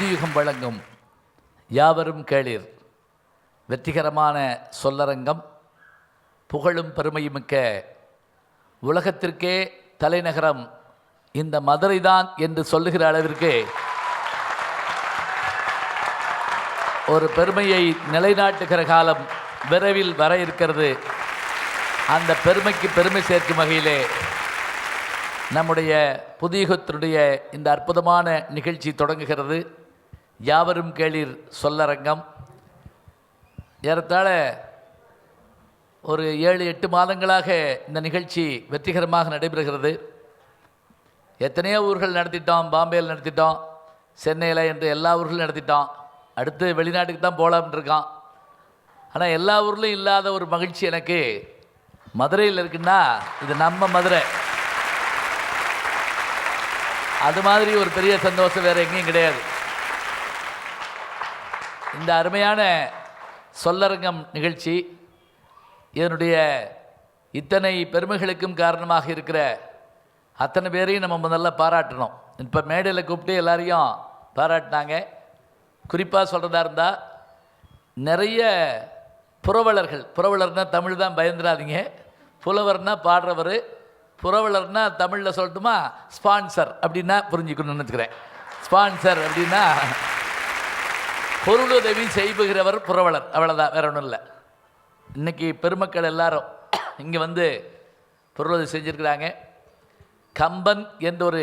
புதியுகம் வழங்கும் யாவரும் கேளீர் வெற்றிகரமான சொல்லரங்கம் புகழும் பெருமையுமிக்க உலகத்திற்கே தலைநகரம் இந்த மதுரைதான் என்று சொல்லுகிற அளவிற்கு ஒரு பெருமையை நிலைநாட்டுகிற காலம் விரைவில் வர இருக்கிறது. அந்த பெருமைக்கு பெருமை சேர்க்கும் வகையிலே நம்முடைய புதியுகத்தினுடைய இந்த அற்புதமான நிகழ்ச்சி தொடங்குகிறது. யாவரும் கேளீர் சொல்லரங்கம் ஏறத்தாழ ஒரு 7-8 மாதங்களாக இந்த நிகழ்ச்சி வெற்றிகரமாக நடைபெறுகிறது. எத்தனையோ ஊர்கள் நடத்திட்டோம், பாம்பேயில் நடத்திட்டோம், சென்னையில் என்று எல்லா ஊர்களும் நடத்திட்டோம். அடுத்து வெளிநாட்டுக்கு தான் போகலாம்னு இருக்கான். ஆனால் எல்லா ஊர்லேயும் இல்லாத ஒரு மகிழ்ச்சி எனக்கு மதுரையில் இருக்குன்னா இது நம்ம மதுரை. அது மாதிரி ஒரு பெரிய சந்தோஷம் வேறு எங்கேயும் கிடையாது. இந்த அருமையான சொல்லரங்கம் நிகழ்ச்சி இதனுடைய இத்தனை பெருமைகளுக்கும் காரணமாக இருக்கிற அத்தனை பேரையும் நம்ம முதல்ல பாராட்டணும். இப்போ மேடையில் கூப்பிட்டு எல்லாரையும் பாராட்டினாங்க. குறிப்பாக சொல்கிறதா இருந்தால் நிறைய புரவலர்னால் தமிழ் தான், பயந்துடாதீங்க. புலவர்னால் பாடுறவர், புரவலர்னா தமிழில் சொல்லட்டுமா ஸ்பான்சர் அப்படின்னா புரிஞ்சுக்கணும்னு நினச்சிக்கிறேன். ஸ்பான்சர் அப்படின்னா பொருளுதவி செய்புகிறவர் புரவலர், அவ்வளோதான், வேற ஒன்றும் இல்லை. இன்றைக்கி பெருமக்கள் எல்லாரும் இங்கே வந்து பொருளுதவி செஞ்சுருக்கிறாங்க. கம்பன் என்றொரு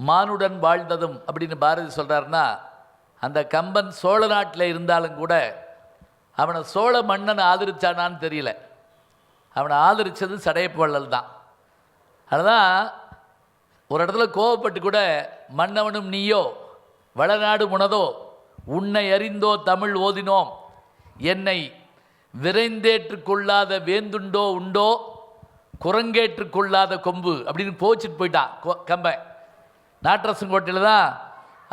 மானுடன் வாழ்ந்ததும் அப்படின்னு பாரதி சொல்கிறாருன்னா, அந்த கம்பன் சோழ நாட்டில் இருந்தாலும் கூட அவனை சோழ மன்னன் ஆதரிச்சானான்னு தெரியல. அவனை ஆதரித்தது சடையப்பவள்ளல் தான். அதுதான் ஒரு இடத்துல கோவப்பட்டு கூட மன்னவனும் நீயோ வளநாடு முனதோ உன்னை அறிந்தோ தமிழ் ஓதினோம் என்னை விரைந்தேற்றுக்கொள்ளாத வேந்துண்டோ உண்டோ குரங்கேற்றுக்கொள்ளாத கொம்பு அப்படின்னு போச்சுட்டு போயிட்டான் கம்பன். நாட்டரசங்கோட்டையில் தான்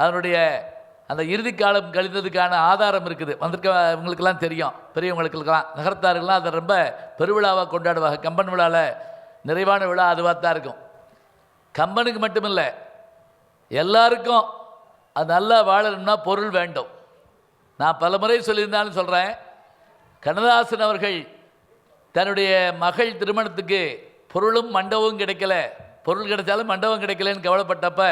அதனுடைய அந்த இறுதி காலம் கழிந்ததுக்கான ஆதாரம் இருக்குது. வந்திருக்க இவங்களுக்கெல்லாம் தெரியும், பெரியவங்களுக்கெல்லாம், நகரத்தாருக்கெல்லாம் அதை ரொம்ப பெருவிழாவாக கொண்டாடுவாங்க. கம்பன் விழாவில் நிறைவான விழா அதுவாக தான் இருக்கும். கம்பனுக்கு மட்டுமில்லை, எல்லாருக்கும் அது நல்லா வாழணும்னா பொருள் வேண்டும். நான் பல முறை சொல்லியிருந்தாலும் சொல்கிறேன், கண்ணதாசன் அவர்கள் தன்னுடைய மகள் திருமணத்துக்கு பொருளும் மண்டபமும் கிடைக்கல, பொருள் கிடைச்சாலும் மண்டபம் கிடைக்கலன்னு கவலைப்பட்டப்ப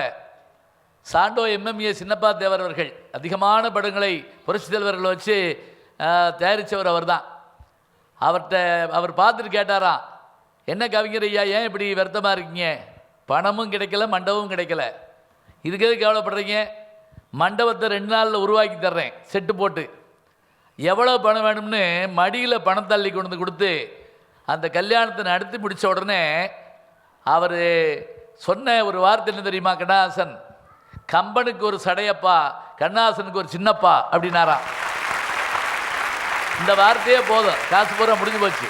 சாண்டோ எம்எம்ஏ சின்னப்பா தேவர் அவர்கள் அதிகமான படங்களை புரட்சி தலைவர்களை வச்சு தயாரித்தவர் அவர் தான். அவர் பார்த்துட்டு கேட்டாராம், என்ன கவிஞர் ஐயா, ஏன் இப்படி வருத்தமாக இருக்கீங்க? பணமும் கிடைக்கல, மண்டபமும் கிடைக்கல, இதுக்கு எதுக்கு கவலைப்படுறீங்க? மண்டபத்தை 2 நாளில் உருவாக்கி தர்றேன் செட்டு போட்டு. எவ்வளோ பணம் வேணும்னு மடியில் பணம் தள்ளி கொண்டு வந்து கொடுத்து அந்த கல்யாணத்தை நடத்தி முடித்த உடனே அவர் சொன்ன ஒரு வார்த்தை என்ன தெரியுமா? கண்ணதாசன், கம்பனுக்கு ஒரு சடையப்பா, கண்ணதாசனுக்கு ஒரு சின்னப்பா அப்படின்னாராம். இந்த வார்த்தையே போதும், காசு பூரா முடிஞ்சு போச்சு.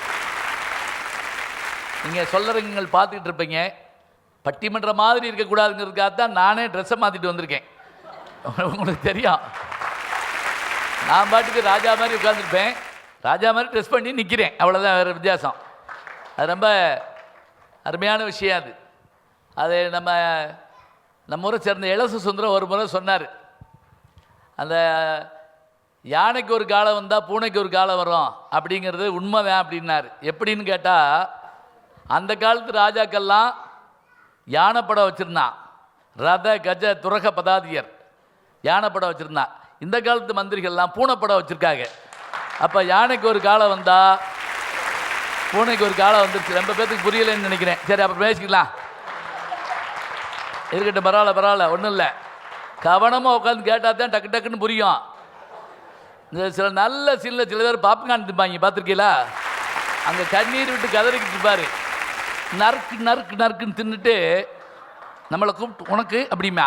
நீங்கள் சொல்லறீங்கள் பார்த்துக்கிட்டு இருப்பீங்க. பட்டிமன்றம் மாதிரி இருக்கக்கூடாதுங்கிறதுக்காக தான் நானே ட்ரெஸ்ஸை மாற்றிட்டு வந்திருக்கேன். உங்களுக்கு தெரியும், நான் பாட்டுக்கு ராஜா மாதிரி உட்காந்துருப்பேன், ராஜா மாதிரி ட்ரெஸ் பண்ணி நிற்கிறேன், அவ்வளோதான், வேறு வித்தியாசம். அது ரொம்ப அருமையான விஷயம். அது நம்ம ஊரை சேர்ந்த இளசு சுந்தரம் ஒரு முறை சொன்னார், அந்த யானைக்கு ஒரு காலம் வந்தால் பூனைக்கு ஒரு காலம் வரும் அப்படிங்கிறது உண்மைதான் அப்படின்னாரு. எப்படின்னு கேட்டால், அந்த காலத்து ராஜாக்கள்லாம் யானை படம் வச்சுருந்தான், ரத கஜ துரக பதாதியர் யானை படம் வச்சுருந்தான். இந்த காலத்து மந்திரிகள்லாம் பூனை படம் வச்சுருக்காங்க. அப்போ யானைக்கு ஒரு காலம் வந்தால் பூனைக்கு ஒரு காலம் வந்துருச்சு. ரொம்ப பேத்துக்கு புரியலைன்னு நினைக்கிறேன். சரி, அப்புறம் பேசிக்கலாம். இருக்கட்டும், பரவாயில்ல, ஒன்றும் இல்லை. கவனமாக உட்காந்து கேட்டால் தான் டக்கு டக்குன்னு புரியும். இந்த சில நல்ல சீனில் சில பேர் பாப்கார்ன் திப்பாங்க, பார்த்துருக்கீங்களா? அங்கே கண்ணீர் விட்டு கதறிக்கிட்டு இருப்பார். நறுக்குன்னு தின்னுட்டு நம்மளை கூப்பிட்டு உனக்கு அப்படிமா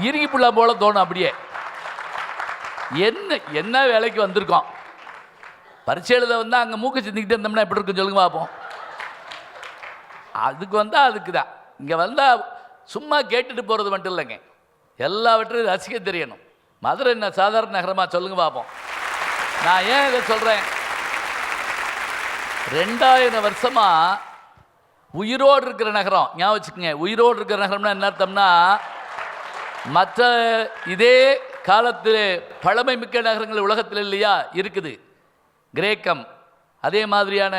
இறுகி புள்ளா போல தோணும். அப்படியே என்ன வேலைக்கு வந்திருக்கோம்? பரீட்சை எழுத வந்தால் அங்கே மூக்க சிந்திக்கிட்டு இருந்தோம்னா எப்படி இருக்குன்னு சொல்லுங்க பார்ப்போம். அதுக்கு வந்தால் அதுக்கு தான். இங்கே வந்தால் சும்மா கேட்டுட்டு போகிறது மட்டும் இல்லைங்க, எல்லாவற்றையும் ரசிக்க தெரியணும். மதுரை என்ன சாதாரண நகரமாக சொல்லுங்க பார்ப்போம். நான் ஏன் இதை சொல்கிறேன்? 2000 வருஷமாக உயிரோடு இருக்கிற நகரம். ஞாபகம் வச்சுக்கோங்க, உயிரோடு இருக்கிற நகரம்னா என்ன அர்த்தம்னா, மற்ற இதே காலத்தில் பழமை மிக்க நகரங்கள் உலகத்தில் இல்லையா இருக்குது. கிரேக்கம், அதே மாதிரியான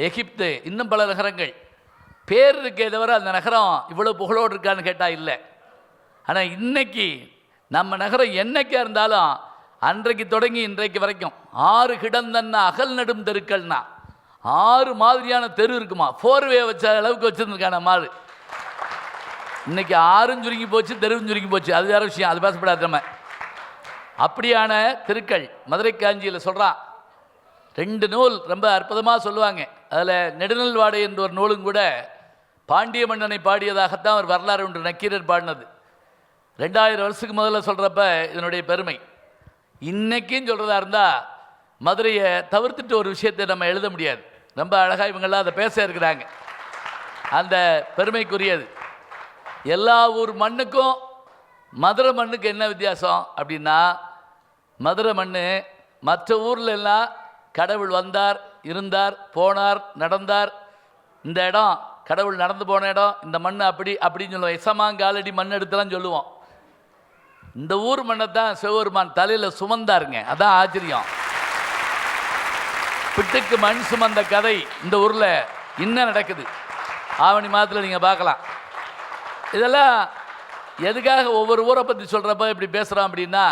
எகிப்து, இன்னும் பல நகரங்கள். பேர் இருக்கே தவிர அந்த நகரம் இவ்வளோ புகழோடு இருக்கான்னு கேட்டால் இல்லை. ஆனால் இன்னைக்கு நம்ம நகரம் என்னைக்கா இருந்தாலும் அன்றைக்கு தொடங்கி இன்றைக்கு வரைக்கும் 6 கிடந்தன்னா அகல் நடும் தெருக்கள்னா 6 மாதிரியான தெரு இருக்குமா. 4வே வச்ச அளவுக்கு வச்சுருந்துருக்கான மாடு. இன்னைக்கு 6ம் சுருங்கி போச்சு, தெருவும் சுருங்கி போச்சு. அது வேறு விஷயம், அது பேசப்படாது. நம்ம அப்படியான தெருக்கள் மதுரை காஞ்சியில் சொல்கிறான். 2 நூல் ரொம்ப அற்புதமாக சொல்லுவாங்க. அதில் நெடுநல் வாடை என்ற ஒரு நூலும் கூட பாண்டிய மன்னனை பாடியதாகத்தான் ஒரு வரலாறு ஒன்று நக்கீரர் பாடினது. 2000 வருஷத்துக்கு முதல்ல சொல்கிறப்ப இதனுடைய பெருமை. இன்றைக்கும் சொல்கிறதா இருந்தால் மதுரையை தவிர்த்துட்டு ஒரு விஷயத்தை நம்ம எழுத முடியாது. ரொம்ப அழகாக இவங்கெல்லாம் அதை பேச இருக்கிறாங்க. அந்த பெருமைக்குரியது. எல்லா ஊர் மண்ணுக்கும் மதுரை மண்ணுக்கு என்ன வித்தியாசம் அப்படின்னா, மதுரை மண் மற்ற ஊரில் எல்லாம் கடவுள் வந்தார், இருந்தார், போனார், நடந்தார். இந்த இடம் கடவுள் நடந்து போன இடம், இந்த மண் அப்படின்னு சொல்லுவோம். எசமாங்காலடி மண் எடுத்துலாம் சொல்லுவோம். இந்த ஊர் மண்ணை தான் சிவபெருமான் தலையில் சுமந்தாருங்க. அதான் ஆச்சரியம். பிட்டுக்கு மண் சுமந்த கதை இந்த ஊரில் இன்னும் நடக்குது. ஆவணி மாதத்தில் நீங்கள் பார்க்கலாம். இதெல்லாம் எதுக்காக ஒவ்வொரு ஊரை பற்றி சொல்கிறப்ப இப்படி பேசுகிறோம் அப்படின்னா,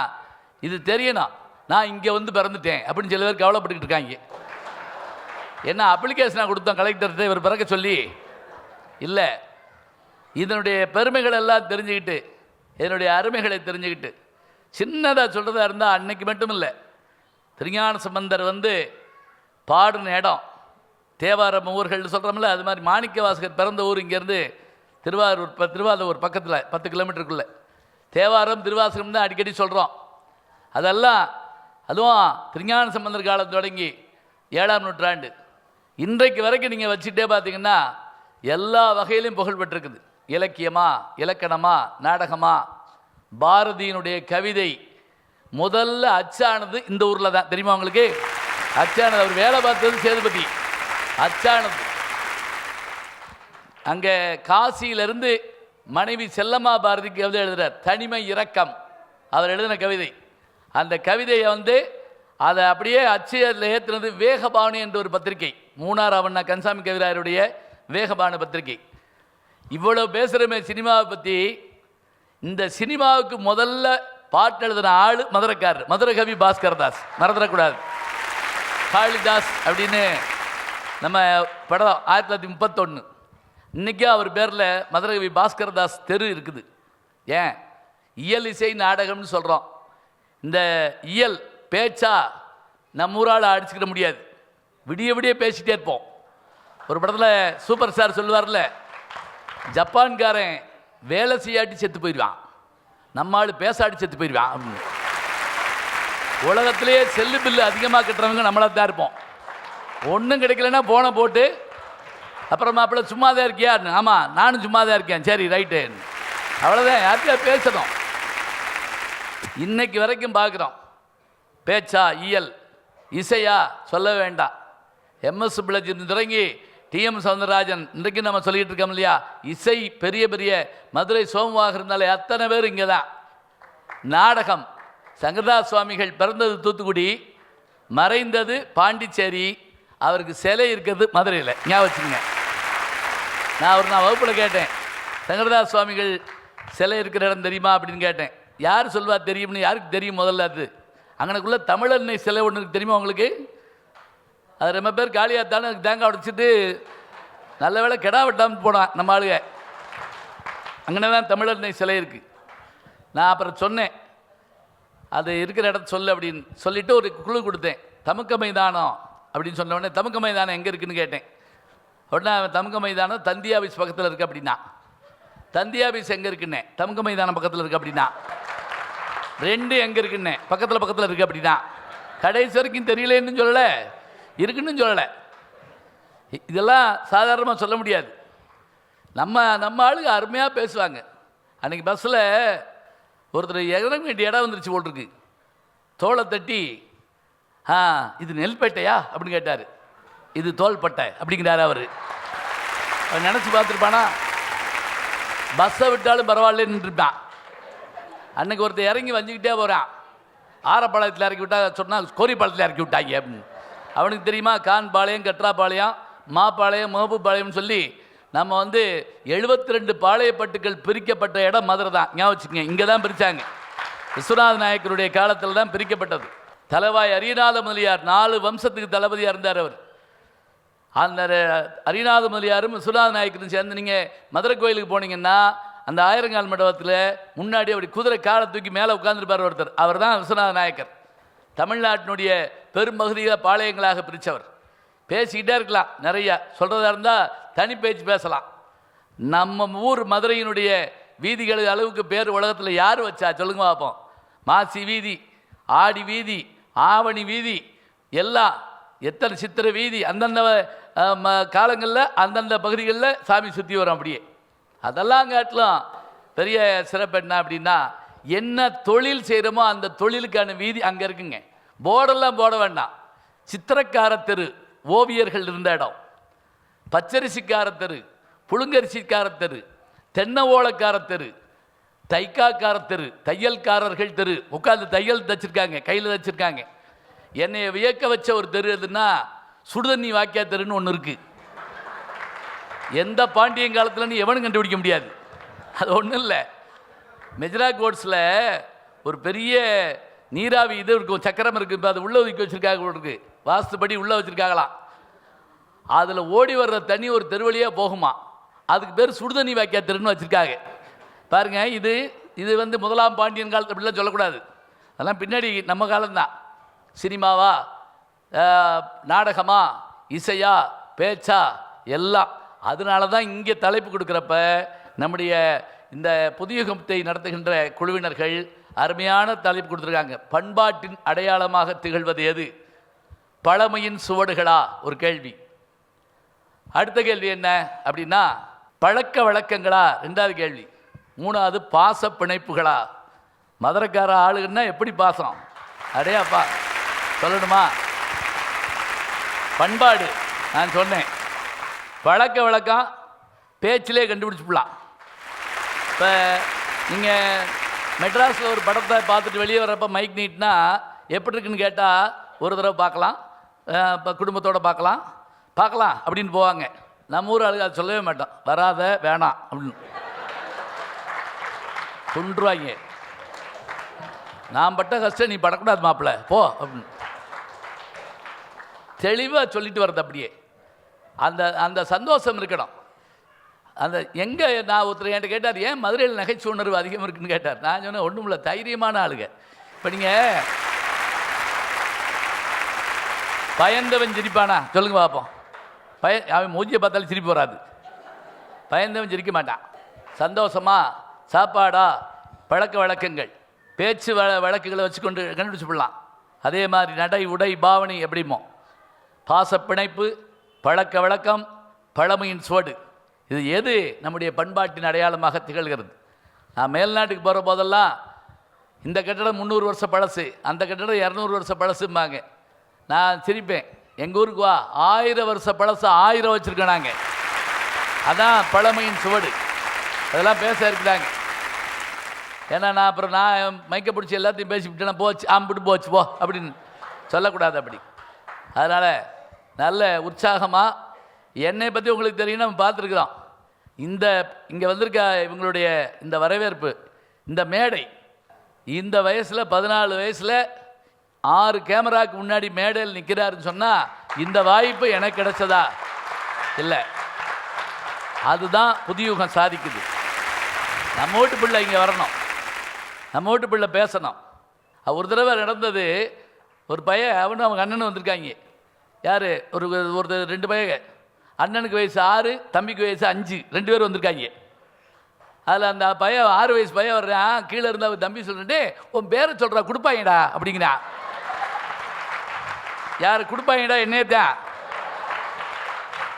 இது தெரியணும். நான் இங்கே வந்து பிறந்துட்டேன் அப்படின்னு சில பேர் கவலைப்பட்டுக்கிட்டு இருக்காங்க. என்ன அப்ளிகேஷனாக கொடுத்தோம் கலெக்டர்கிட்ட இவர் பிறக்க சொல்லி? இல்லை, இதனுடைய பெருமைகள் எல்லாம் தெரிஞ்சுக்கிட்டு, இதனுடைய அருமைகளை தெரிஞ்சுக்கிட்டு, சின்னதாக சொல்கிறதா இருந்தால் அன்னைக்கு மட்டும் இல்லை, திருஞான சம்பந்தர் வந்து பாடின இடம் தேவாரம் ஊர்கள் சொல்கிறோம்ல, அது மாதிரி மாணிக்க வாசகர் பிறந்த ஊர் இங்கேருந்து திருவாரூர் பக்கத்தில் 10 கிலோமீட்டருக்குள்ளே. தேவாரம் திருவாசகம் தான் அடிக்கடி சொல்கிறோம். அதெல்லாம் அதுவும் திருஞான சம்பந்தர் காலம் தொடங்கி 7ஆம் நூற்றாண்டு இன்றைக்கு வரைக்கும் நீங்கள் வச்சுட்டே பார்த்தீங்கன்னா எல்லா வகையிலையும் புகழ் பெற்றிருக்குது. இலக்கியமா, இலக்கணமா, நாடகமா. பாரதியினுடைய கவிதை முதல்ல அச்சானது இந்த ஊரில் தான். தெரியுமா உங்களுக்கு? அச்சானது அவர் வேலை பார்த்தது சேதுபதி. அச்சானது அங்கே காசியிலிருந்து மனைவி செல்லம்மா பாரதிக்கு கவிதை எழுதுகிறார். தனிமை இரக்கம் அவர் எழுதின கவிதை. அந்த கவிதையை வந்து அதை அப்படியே அச்சையில் ஏற்றுனது வேகபானு என்ற ஒரு பத்திரிகை. மூணார் அவண்ணா கன்சாமி கவிராயருடைய வேகபானு பத்திரிகை. இவ்வளோ பேசுகிறமே சினிமாவை பற்றி. இந்த சினிமாவுக்கு முதல்ல பாட்டு எழுதின ஆள் மதுரைக்காரர், மதுரை கவி பாஸ்கர் தாஸ். மறந்துடக்கூடாது. காளிதாஸ் அப்படின்னு நம்ம படம் 1931. இன்றைக்கும் அவர் பேரில் மதுரை கவி பாஸ்கர் தாஸ் தெரு இருக்குது. ஏன்? இயல் இசை நாடகம்னு சொல்கிறோம். இந்த இயல் பேச்சா நம்ம ஊரால் அடிச்சுக்கிட முடியாது. விடிய விடிய பேசிகிட்டே இருப்போம். ஒரு படத்தில் சூப்பர் ஸ்டார் சொல்லுவார்ல, ஜப்பான்காரன் வேலை செய்யாட்டி செத்து போயிடுவான், நம்ம ஆள் பேசாட்டி செத்து போயிடுவான் அப்படின்னு. உலகத்திலேயே செல்லு பில்லு அதிகமாக கட்டுறவங்க நம்மளாக தான் இருப்போம். ஒன்றும் கிடைக்கலன்னா போனை போட்டு அப்புறமா அப்படி சும்மா தான் இருக்கியா? ஆமாம், நானும் சும்மா தான் இருக்கேன். சரி, ரைட்டு, அவ்வளோதான். யார்கிட்ட பேசணும். இன்னைக்கு வரைக்கும் பார்க்குறோம். பேச்சா, இயல், இசையா சொல்ல வேண்டாம். எம்எஸ் பிள்ளை தொடங்கி டிஎம் சவுந்தரராஜன், இன்றைக்கு நம்ம சொல்லிகிட்டு இருக்கோம் இல்லையா, இசை பெரிய பெரிய மதுரை சோமவாக இருந்தாலே அத்தனை பேர் இங்கே தான். நாடகம், சங்கரதாஸ் சுவாமிகள் பிறந்தது தூத்துக்குடி, மறைந்தது பாண்டிச்சேரி, அவருக்கு சிலை இருக்கிறது மதுரையில். ஞாபகம் வச்சுக்கோங்க. நான் வகுப்பில் கேட்டேன், சங்கரதாஸ் சுவாமிகள் சிலை இருக்கிற இடம் தெரியுமா அப்படின்னு கேட்டேன். யார் சொல்வா தெரியும்னு? யாருக்கு தெரியும் முதல்ல? அது அங்கனக்குள்ளே தமிழன்னை சிலை ஒன்று தெரியுமா உங்களுக்கு? அது ரொம்ப பேர் காலியாகத்தானே தேங்காய் உடைச்சிட்டு நல்ல வேளை கெடா வெட்டாமல் போனான் நம்ம ஆளுங்க. அங்கே தான் தமிழர் சிலை இருக்குது. நான் அப்புறம் சொன்னேன், அது இருக்கிற இடத்த சொல்லு அப்படின்னு சொல்லிவிட்டு ஒரு குழு கொடுத்தேன். தமுக்க மைதானம் அப்படின்னு சொன்ன உடனே தமுக்க மைதானம் எங்கே இருக்குதுன்னு கேட்டேன். உடனே தமுக்க மைதானம் தந்தி ஆஃபீஸ் பக்கத்தில் இருக்குது அப்படின்னா. தந்தி ஆஃபீஸ் எங்கே இருக்குன்னே? தமுக்க மைதானம் பக்கத்தில் இருக்குது அப்படின்னா. 2 எங்கே இருக்குன்னே? பக்கத்தில் இருக்குது அப்படின்னா. கடைசி வரைக்கும் தெரியலேன்னு சொல்லலை, இருக்குன்னு சொல்லலை. இதெல்லாம் சாதாரணமாக சொல்ல முடியாது. நம்ம ஆளுங்க அருமையாக பேசுவாங்க. அன்றைக்கி பஸ்ஸில் ஒருத்தர் இறங்க வேண்டிய இடம் வந்துருச்சு போட்டிருக்கு. தோலை தட்டி, இது நெல்பேட்டையா அப்படின்னு கேட்டார். இது தோள்பட்டை அப்படிங்கிறாரு அவர். நினச்சி பார்த்துருப்பானா? பஸ்ஸை விட்டாலும் பரவாயில்லன்னு நின்றுருப்பான். அன்றைக்கி ஒருத்தர் இறங்கி வஞ்சிக்கிட்டே போகிறான். ஆரப்பாளையத்தில் இறக்கி விட்டா சொன்னால் கோரிப்பாளையத்தில் இறக்கி விட்டாங்க அப்படின்னு. அவனுக்கு தெரியுமா? கான்பாளையம், கற்றாப்பாளையம், மாப்பாளையம், மோப்புப்பாளையம்னு சொல்லி நம்ம 72 பாளையப்பட்டுக்கள் பிரிக்கப்பட்ட இடம் மதுரை தான். ஞாபகம் வச்சுக்கோங்க. இங்கே தான் பிரித்தாங்க. விஸ்வநாத நாயக்கருடைய காலத்தில் தான் பிரிக்கப்பட்டது. தலைவாய் அரியநாத முதலியார் 4 வம்சத்துக்கு தளபதியாக இருந்தார் அவர். அந்த அரியநாத முதலியாரும் விஸ்வநாத நாயக்கரும் சேர்ந்து நீங்கள் மதுரை கோயிலுக்கு போனீங்கன்னா அந்த ஆயிரங்கால் மண்டபத்தில் முன்னாடி அப்படி குதிரை காலை தூக்கி மேலே உட்கார்ந்துருப்பார் ஒருத்தர். அவர் தான் விஸ்வநாத நாயக்கர். தமிழ்நாட்டினுடைய பெரும்பகுதிகளை பாளையங்களாக பிரித்தவர். பேசிக்கிட்டே இருக்கலாம், நிறையா சொல்கிறதா இருந்தால் தனி பேச்சு பேசலாம். நம்ம ஊர் மதுரையினுடைய வீதிகள் அளவுக்கு பேர் உலகத்தில் யார் வச்சா சொல்லுங்க பார்ப்போம். மாசி வீதி, ஆடி வீதி, ஆவணி வீதி, எல்லாம் எத்தனை சித்திரை வீதி, அந்தந்த காலங்களில் அந்தந்த பகுதிகளில் சாமி சுற்றி வரும். அப்படியே அதெல்லாம் காட்டிலும் பெரிய சிறப்பு என்ன அப்படின்னா, என்ன தொழில் செய்கிறோமோ அந்த தொழிலுக்கான வீதி அங்கே இருக்குங்க. போர்டெல்லாம் போட வேண்டாம். சித்திரக்கார தெரு ஓவியர்கள் இருந்த இடம், பச்சரிசிக்கார தெரு, புழுங்கரிசிக்கார தெரு, தென்னை ஓலக்கார தெரு, தைக்காக்கார தெரு, தையல்காரர்கள் தெரு, உட்காந்து தையல் தைச்சிருக்காங்க, கையில் தைச்சிருக்காங்க. என்னை வியக்க வச்ச ஒரு தெரு எதுன்னா சுடுதண்ணி வாக்கியா தெருன்னு ஒன்று இருக்குது. எந்த பாண்டியன் காலத்துலன்னு எவனும் கண்டுபிடிக்க முடியாது. அது ஒன்றும் இல்லை. மெஜ்ரா கோட்ஸில் ஒரு பெரிய நீராவி இது இருக்கும், சக்கரம் இருக்குது. இப்போ அது உள்ளே ஒதுக்கி வச்சுருக்காங்க இருக்குது. வாஸ்துபடி உள்ளே வச்சுருக்காங்களாம். அதில் ஓடி வர்ற தண்ணி ஒரு தெருவழியாக போகுமா. அதுக்கு பேர் சுடுதண்ணி வாக்கியா தெருன்னு வச்சுருக்காங்க. பாருங்கள், இது முதலாம் பாண்டியன் காலத்து அப்படிலாம் சொல்லக்கூடாது. அதெல்லாம் பின்னாடி நம்ம காலம்தான். சினிமாவா, நாடகமா, இசையா, பேச்சா, எல்லாம். அதனால தான் இங்கே தலைப்பு கொடுக்குறப்ப நம்முடைய இந்த புதியுகத்தை நடத்துகின்ற குழுவினர்கள் அருமையான தலைப்பு கொடுத்துருக்காங்க. பண்பாட்டின் அடையாளமாக திகழ்வது எது? பழமையின் சுவடுகளா? ஒரு கேள்வி. அடுத்த கேள்வி என்ன அப்படின்னா, பழக்க வழக்கங்களா? 2வது கேள்வி. 3வது பாச பிணைப்புகளா? மதுரைக்கார ஆளுங்கன்னா எப்படி பாசம்? அடையாப்பா சொல்லணுமா? பண்பாடு நான் சொன்னேன். பழக்க வழக்கம் பேச்சிலே கண்டுபிடிச்சிடலாம். இப்போ நீங்கள் மெட்ராஸில் ஒரு படத்தை பார்த்துட்டு வெளியே வர்றப்ப மைக் நீட்னா எப்படி இருக்குன்னு கேட்டால் ஒரு தடவை பார்க்கலாம், இப்போ குடும்பத்தோடு பார்க்கலாம் அப்படின்னு போவாங்க. நம்ம ஊர் ஆளுங்க அதை சொல்லவே மாட்டோம். வராத, வேணாம் அப்படின்னு சொல்லிடுவாங்க. நான் பட்ட கஷ்டம் நீ படக்கூடாது மாப்பிள்ள போ அப்படின்னு தெளிவாக சொல்லிட்டு வர்றது. அப்படியே அந்த சந்தோஷம் இருக்கணும். அந்த எங்கே நான் ஒருத்தர் என்கிட்ட கேட்டார், ஏன் மதுரையில் நகைச்சுவை உணர்வு அதிகம் இருக்குன்னு கேட்டார். நான் சொன்னேன், ஒன்றும் இல்லை, தைரியமான ஆளுங்க. இப்போ நீங்கள் பயந்தவன் சிரிப்பானா சொல்லுங்க பார்ப்போம். அவன் மூஞ்சியை பார்த்தாலும் சிரிப்பு வராது. பயந்தவன் சிரிக்க மாட்டான். சந்தோஷமாக சாப்பாடா, பழக்க வழக்கங்கள், பேச்சு வழக்குகளை வச்சுக்கொண்டு கண்டுபிடிச்சு போடலாம். அதே மாதிரி நடை, உடை, பாவனை எப்படிமோ. பாச பிணைப்பு, பழக்க வழக்கம், பழமையின் சுவடு, இது எது நம்முடைய பண்பாட்டின் அடையாளமாக திகழ்கிறது? நான் மேல்நாட்டுக்கு போகிற போதெல்லாம் இந்த கட்டடம் 300 வருஷம் பழசு, அந்த கட்டடம் 200 வருஷம் பழசும்பாங்க. நான் சிரிப்பேன். எங்கள் ஊருக்கு வா, 1000 வருஷம் பழசு 1000 வச்சுருக்கோம் நாங்கள். அதான் பழமையின் சுவடு. அதெல்லாம் பேச இருக்கிறாங்க. ஏன்னா நான் மைக்க பிடிச்சி எல்லாத்தையும் பேசிவிட்டேன், போச்சு ஆம்பிட்டு போச்சு போ அப்படின்னு சொல்லக்கூடாது. அப்படி அதனால் நல்ல உற்சாகமாக என்னை பற்றி உங்களுக்கு தெரியும், நம்ம பார்த்துருக்குறோம். இங்கே வந்திருக்க இவங்களுடைய இந்த வரவேற்பு, இந்த மேடை, இந்த வயசில் 14 வயசில் 6 கேமராவுக்கு முன்னாடி மேடையில் நிற்கிறாருன்னு சொன்னால் இந்த வாய்ப்பு எனக்கு கிடைச்சதா இல்லை. அதுதான் புதுயுகம் சாதிக்குது. நம்ம வீட்டு பிள்ளை இங்கே வரணும், நம்ம வீட்டு பிள்ளை பேசணும். ஒரு தடவை நடந்தது, ஒரு பையன் அவனு அவங்க அண்ணனும் வந்திருக்காங்க. யார்? ஒரு 2 பையங்க. அண்ணனுக்கு வயசு 6, தம்பிக்கு வயசு 5, 2 பேர் வந்திருக்காங்க. அதில் அந்த பையன் 6 வயசு பையன் வர்றான். கீழே இருந்த தம்பி சொல்லிட்டு, உன் பேரை சொல்கிறா, கொடுப்பாங்கடா அப்படிங்கிறா. யார் கொடுப்பாங்கடா? என்னையத்தான்.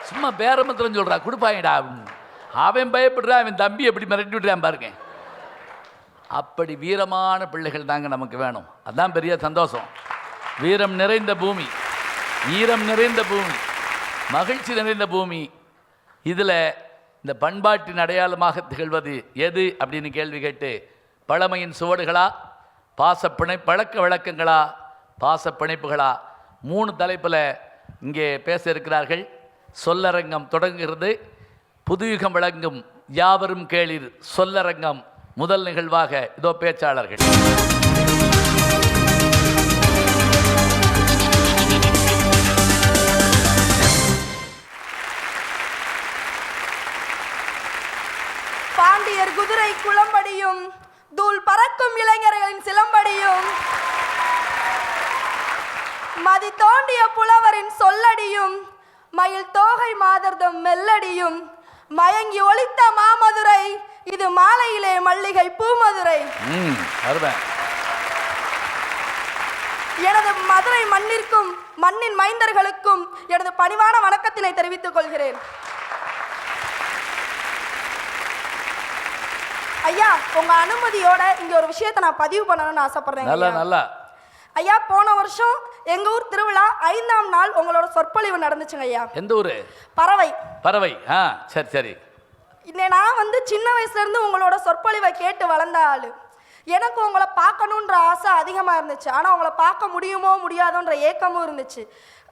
சும்மா பேரமத்திரம் சொல்கிறா, கொடுப்பாங்கடா அப்படின்னு. அவன் பயப்படுறான், அவன் தம்பி எப்படி மிரட்டி விட்டுறான் பாருங்க. அப்படி வீரமான பிள்ளைகள் தாங்க நமக்கு வேணும். அதுதான் பெரிய சந்தோஷம். வீரம் நிறைந்த பூமி, ஈரம் நிறைந்த பூமி, மகிழ்ச்சி நிறைந்த பூமி. இதில் இந்த பண்பாட்டின் அடையாளமாக திகழ்வது எது அப்படின்னு கேள்வி கேட்டு, பழமையின் சுவடுகளா, பழக்க வழக்கங்களா, பாச பிணைப்புகளா, 3 தலைப்பில் இங்கே பேச இருக்கிறார்கள். சொல்லரங்கம் தொடங்குகிறது. புதுயுகம் வழங்கும் யாவரும் கேளிர் சொல்லரங்கம் முதல் நிகழ்வாக இதோ பேச்சாளர்கள். பாண்டியர் குதிரை குளம்படியும், தூள் பறக்கும் இளைஞர்களின் சிலம்படியும், மதி தோண்டிய புலவரின் சொல்லடியும், மயில் தோகை மாதர்தம் மெல்லடியும், மயங்கி ஒலித்த மாமதுரை, இது மாலையிலே மல்லிகை பூமதுரை. எனது மதுரை மண்ணிற்கும் மண்ணின் மைந்தர்களுக்கும் எனது பணிவான வணக்கத்தினை தெரிவித்துக் கொள்கிறேன். ஐயா, உங்க அனுமதியோட இங்க ஒரு விஷயத்தை நான் பதிவு பண்ணணும்னு ஆசைப்படுறேன். ஐயா, போன வருஷம் எங்க ஊர் திருவிழா 5ஆம் நாள் உங்களோட சொற்பொழிவு நடந்துச்சுங்க ஐயா. எந்த ஊரு? பறவை. பறவை. சரி சரி. நான் சின்ன வயசுல இருந்து உங்களோட சொற்பொழிவை கேட்டு வளர்ந்த ஆளு. எனக்கு உங்களை பார்க்கணுன்ற ஆசை அதிகமா இருந்துச்சு. ஆனா உங்களை பார்க்க முடியுமோ முடியாதோன்ற ஏக்கமும் இருந்துச்சு.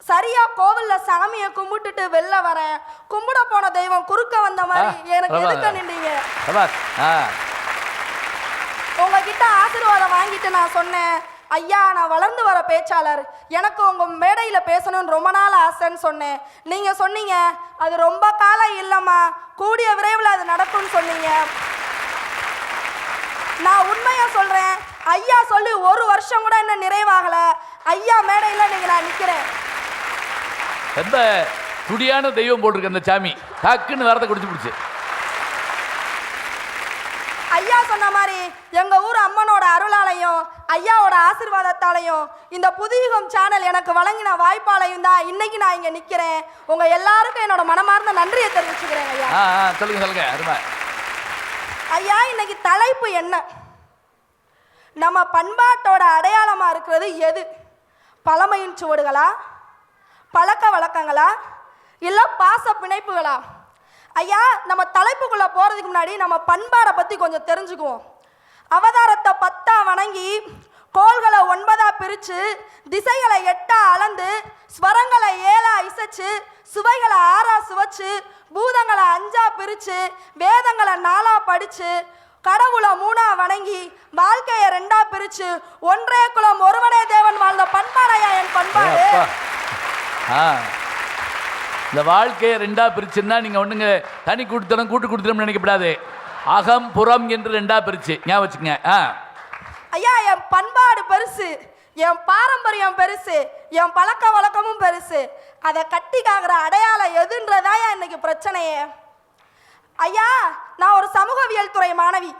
சரியா கோவில்ல சாமியை கும்பிட்டுட்டு வெளில வரேன், கும்பிட போன தெய்வம் குறுக்க வந்த மாதிரி எனக்கு எதுக்க நின்றீங்க. உங்ககிட்ட ஆசீர்வாதம் வாங்கிட்டு நான் சொன்னேன், ஐயா நான் வளர்ந்து வர பேச்சாளர், எனக்கு உங்க மேடையில பேசணும்னு ரொம்ப நாள் ஆசைன்னு சொன்னேன். நீங்க சொன்னீங்க அது ரொம்ப காலம் இல்லம்மா, கூடிய விரைவில் அது நடக்கும்னு சொன்னீங்க. நான் உண்மையா சொல்றேன், ஐயா சொல்லி 1 வருஷம் கூட என்ன நிறைவாகல. ஐயா மேடையில நீங்க நான் நிக்கிறேன். எந்த துடியான தெய்வம் போட்டிருக்கு அந்த சாமி, டக்குன்னு வரதை குடிச்சு பிடிச்சு. ஐயா சொன்ன மாதிரி எங்க ஊர் அம்மனோட அருளாலையும் ஐயாவோட ஆசீர்வாதத்தாலையும் இந்த புதுயுகம் சேனல் எனக்கு வழங்கின வாய்ப்பாலையும் தான் இன்னைக்கு நான் இங்க நிக்கிறேன். உங்க எல்லாருக்கும் என்னோட மனமார்ந்த நன்றியை தெரிவிச்சுக்கிறேன் ஐயா. சொல்லுங்க சொல்லுங்க. அருமை ஐயா, இன்னைக்கு தலைப்பு என்ன? நம்ம பண்பாட்டோட அடையாளமா இருக்கிறது எது? பழமையின் சுவடுகளா, பழக்க வழக்கங்களா, இல்ல பாச பிணைப்புகளா? ஐயா, நம்ம தலைப்புக்குள்ள போறதுக்கு முன்னாடி நம்ம பண்பாடை பத்தி கொஞ்சம் தெரிஞ்சுக்குவோம். அவதாரத்தை 10ஆ வணங்கி, கோள்களை 9ஆ பிரிச்சு, திசைகளை 8ஆ அளந்து, ஸ்வரங்களை 7ஆ இசைச்சு, சுவைகளை 6ஆ சுவைச்சு, பூதங்களை 5ஆ பிரிச்சு, வேதங்களை 4ஆ படிச்சு, கடவுளை 3ஆ வணங்கி, வாழ்க்கையை 2ஆ பிரிச்சு, ஒன்றே குலம் ஒருவனே தேவன் வாழ்ந்த பண்பாடையா என் பண்பாடு. இந்த வாழ்க்கையை 2ஆ பிரிச்சுன்னா நீங்க ஒண்ணுங்க தனி கொடுத்தனும் கூட்டு கொடுத்தனும் நினைக்கப்படாது. அகம் புறம் என்று 2ஆ பிரிச்சு ஞாபகம் வச்சுங்க. ஐயா, என் பண்பாடு பெருசு, என் பாரம்பரியம் பெருசு, என் பழக்க வழக்கமும் பெருசு. அதை கட்டி காக்கிற அடையாளம் எதுன்றதாயா இன்னைக்கு பிரச்சனையே. ஐயா, நான் ஒரு சமூகவியல் துறை மாணவி.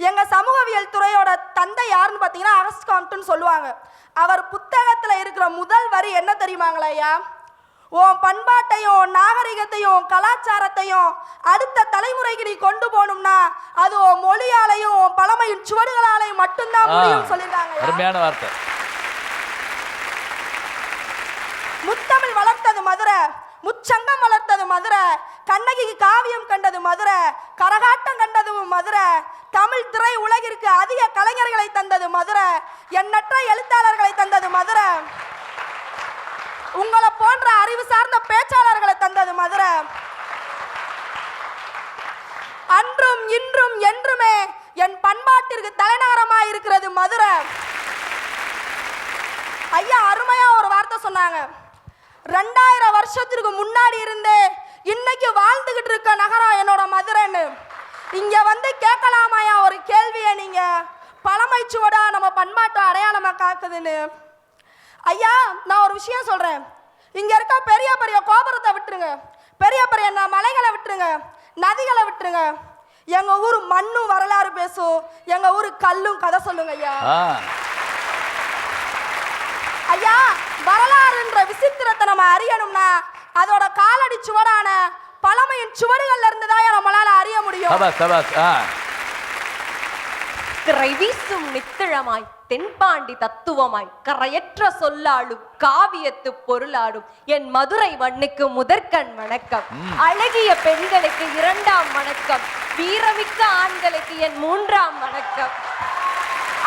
எங்க சமூகவியல் துறையோட தந்தை யாருன்னு பார்த்தீங்கன்னா அகஸ்ட் காம்ப்டன் சொல்லுவாங்க. அவர் புத்தகத்துல இருக்கிற முதல் வரி என்ன தெரியுமாங்களா ஐயா? உன் பண்பாட்டையும் நாகரிகத்தையும் கலாச்சாரத்தையும் அடுத்த தலைமுறைக்கு நீ கொண்டு போகணும்னா அது உன் மொழியாலையும் பழமையின் சுவடுகளாலையும் மட்டும்தான் முடியும் சொல்லிருக்காங்க. அருமையான வார்த்தை. முத்தமிழ் வளர்த்தது மதுரை, முச்சங்கம் வளர்த்தது மதுரை, கண்ணகிக்கு காவியம் கண்டது மதுரை, கரகாட்டம் கண்டதும் மதுரை, தமிழ் திரை உலகிற்கு அதிக கலைஞர்களை தந்தது மதுரை, எண்ணற்ற எழுத்தாளர்களை தந்தது மதுரை, உங்களை போன்ற அறிவு சார்ந்த பேச்சாளர்களை தந்தது மதுரை. அன்றும் இன்றும் என்றுமே என் பண்பாட்டிற்கு தலைநகரமாக இருக்கிறது மதுரை. ஐயா அருமையா ஒரு வார்த்தை சொன்னாங்க. 2000 வருஷத்திற்கு முன்னாடி இருந்தே இன்னைக்கு வாழ்ந்துகிட்டு இருக்க நகரம் என்னோட மதுரைன்னு. இங்க வந்து கேட்கலாமாயா ஒரு கேள்வியை நீங்க, பழமை சுவடா நம்ம பண்பாட்டு அடையாளமா காக்குதுன்னு. ஐயா நான் ஒரு விஷயம் சொல்றேன், இங்க இருக்க பெரிய பெரிய கோபுரத்தை விட்டுருங்க, பெரிய பெரிய மலைகளை விட்டுருங்க, நதிகளை விட்டுருங்க, எங்க ஊர் மண்ணும் வரலாறு பேசும், எங்க ஊர் கல்லும் கதை சொல்லுங்க ஐயா. ஐயா வரலாறுன்ற விசித்திரத்தை நம்ம அறியணும்னா அதோட காலடி சுவடான பழமையின் சுவடுகள்ல இருந்து தான் நம்மளால அறிய முடியும். திரை வீசும் நித்திழமாய் தென்பாண்டி தத்துவமாய் கரையற்ற சொல்லாடும் காவியத்து பொருளாடும் என் மதுரை மண்ணுக்கு முதற்கண் வணக்கம். அழகிய பெண்களுக்கு 2ஆம் வணக்கம், வீரமிக்க ஆண்களுக்கு என் 3ஆம் வணக்கம்.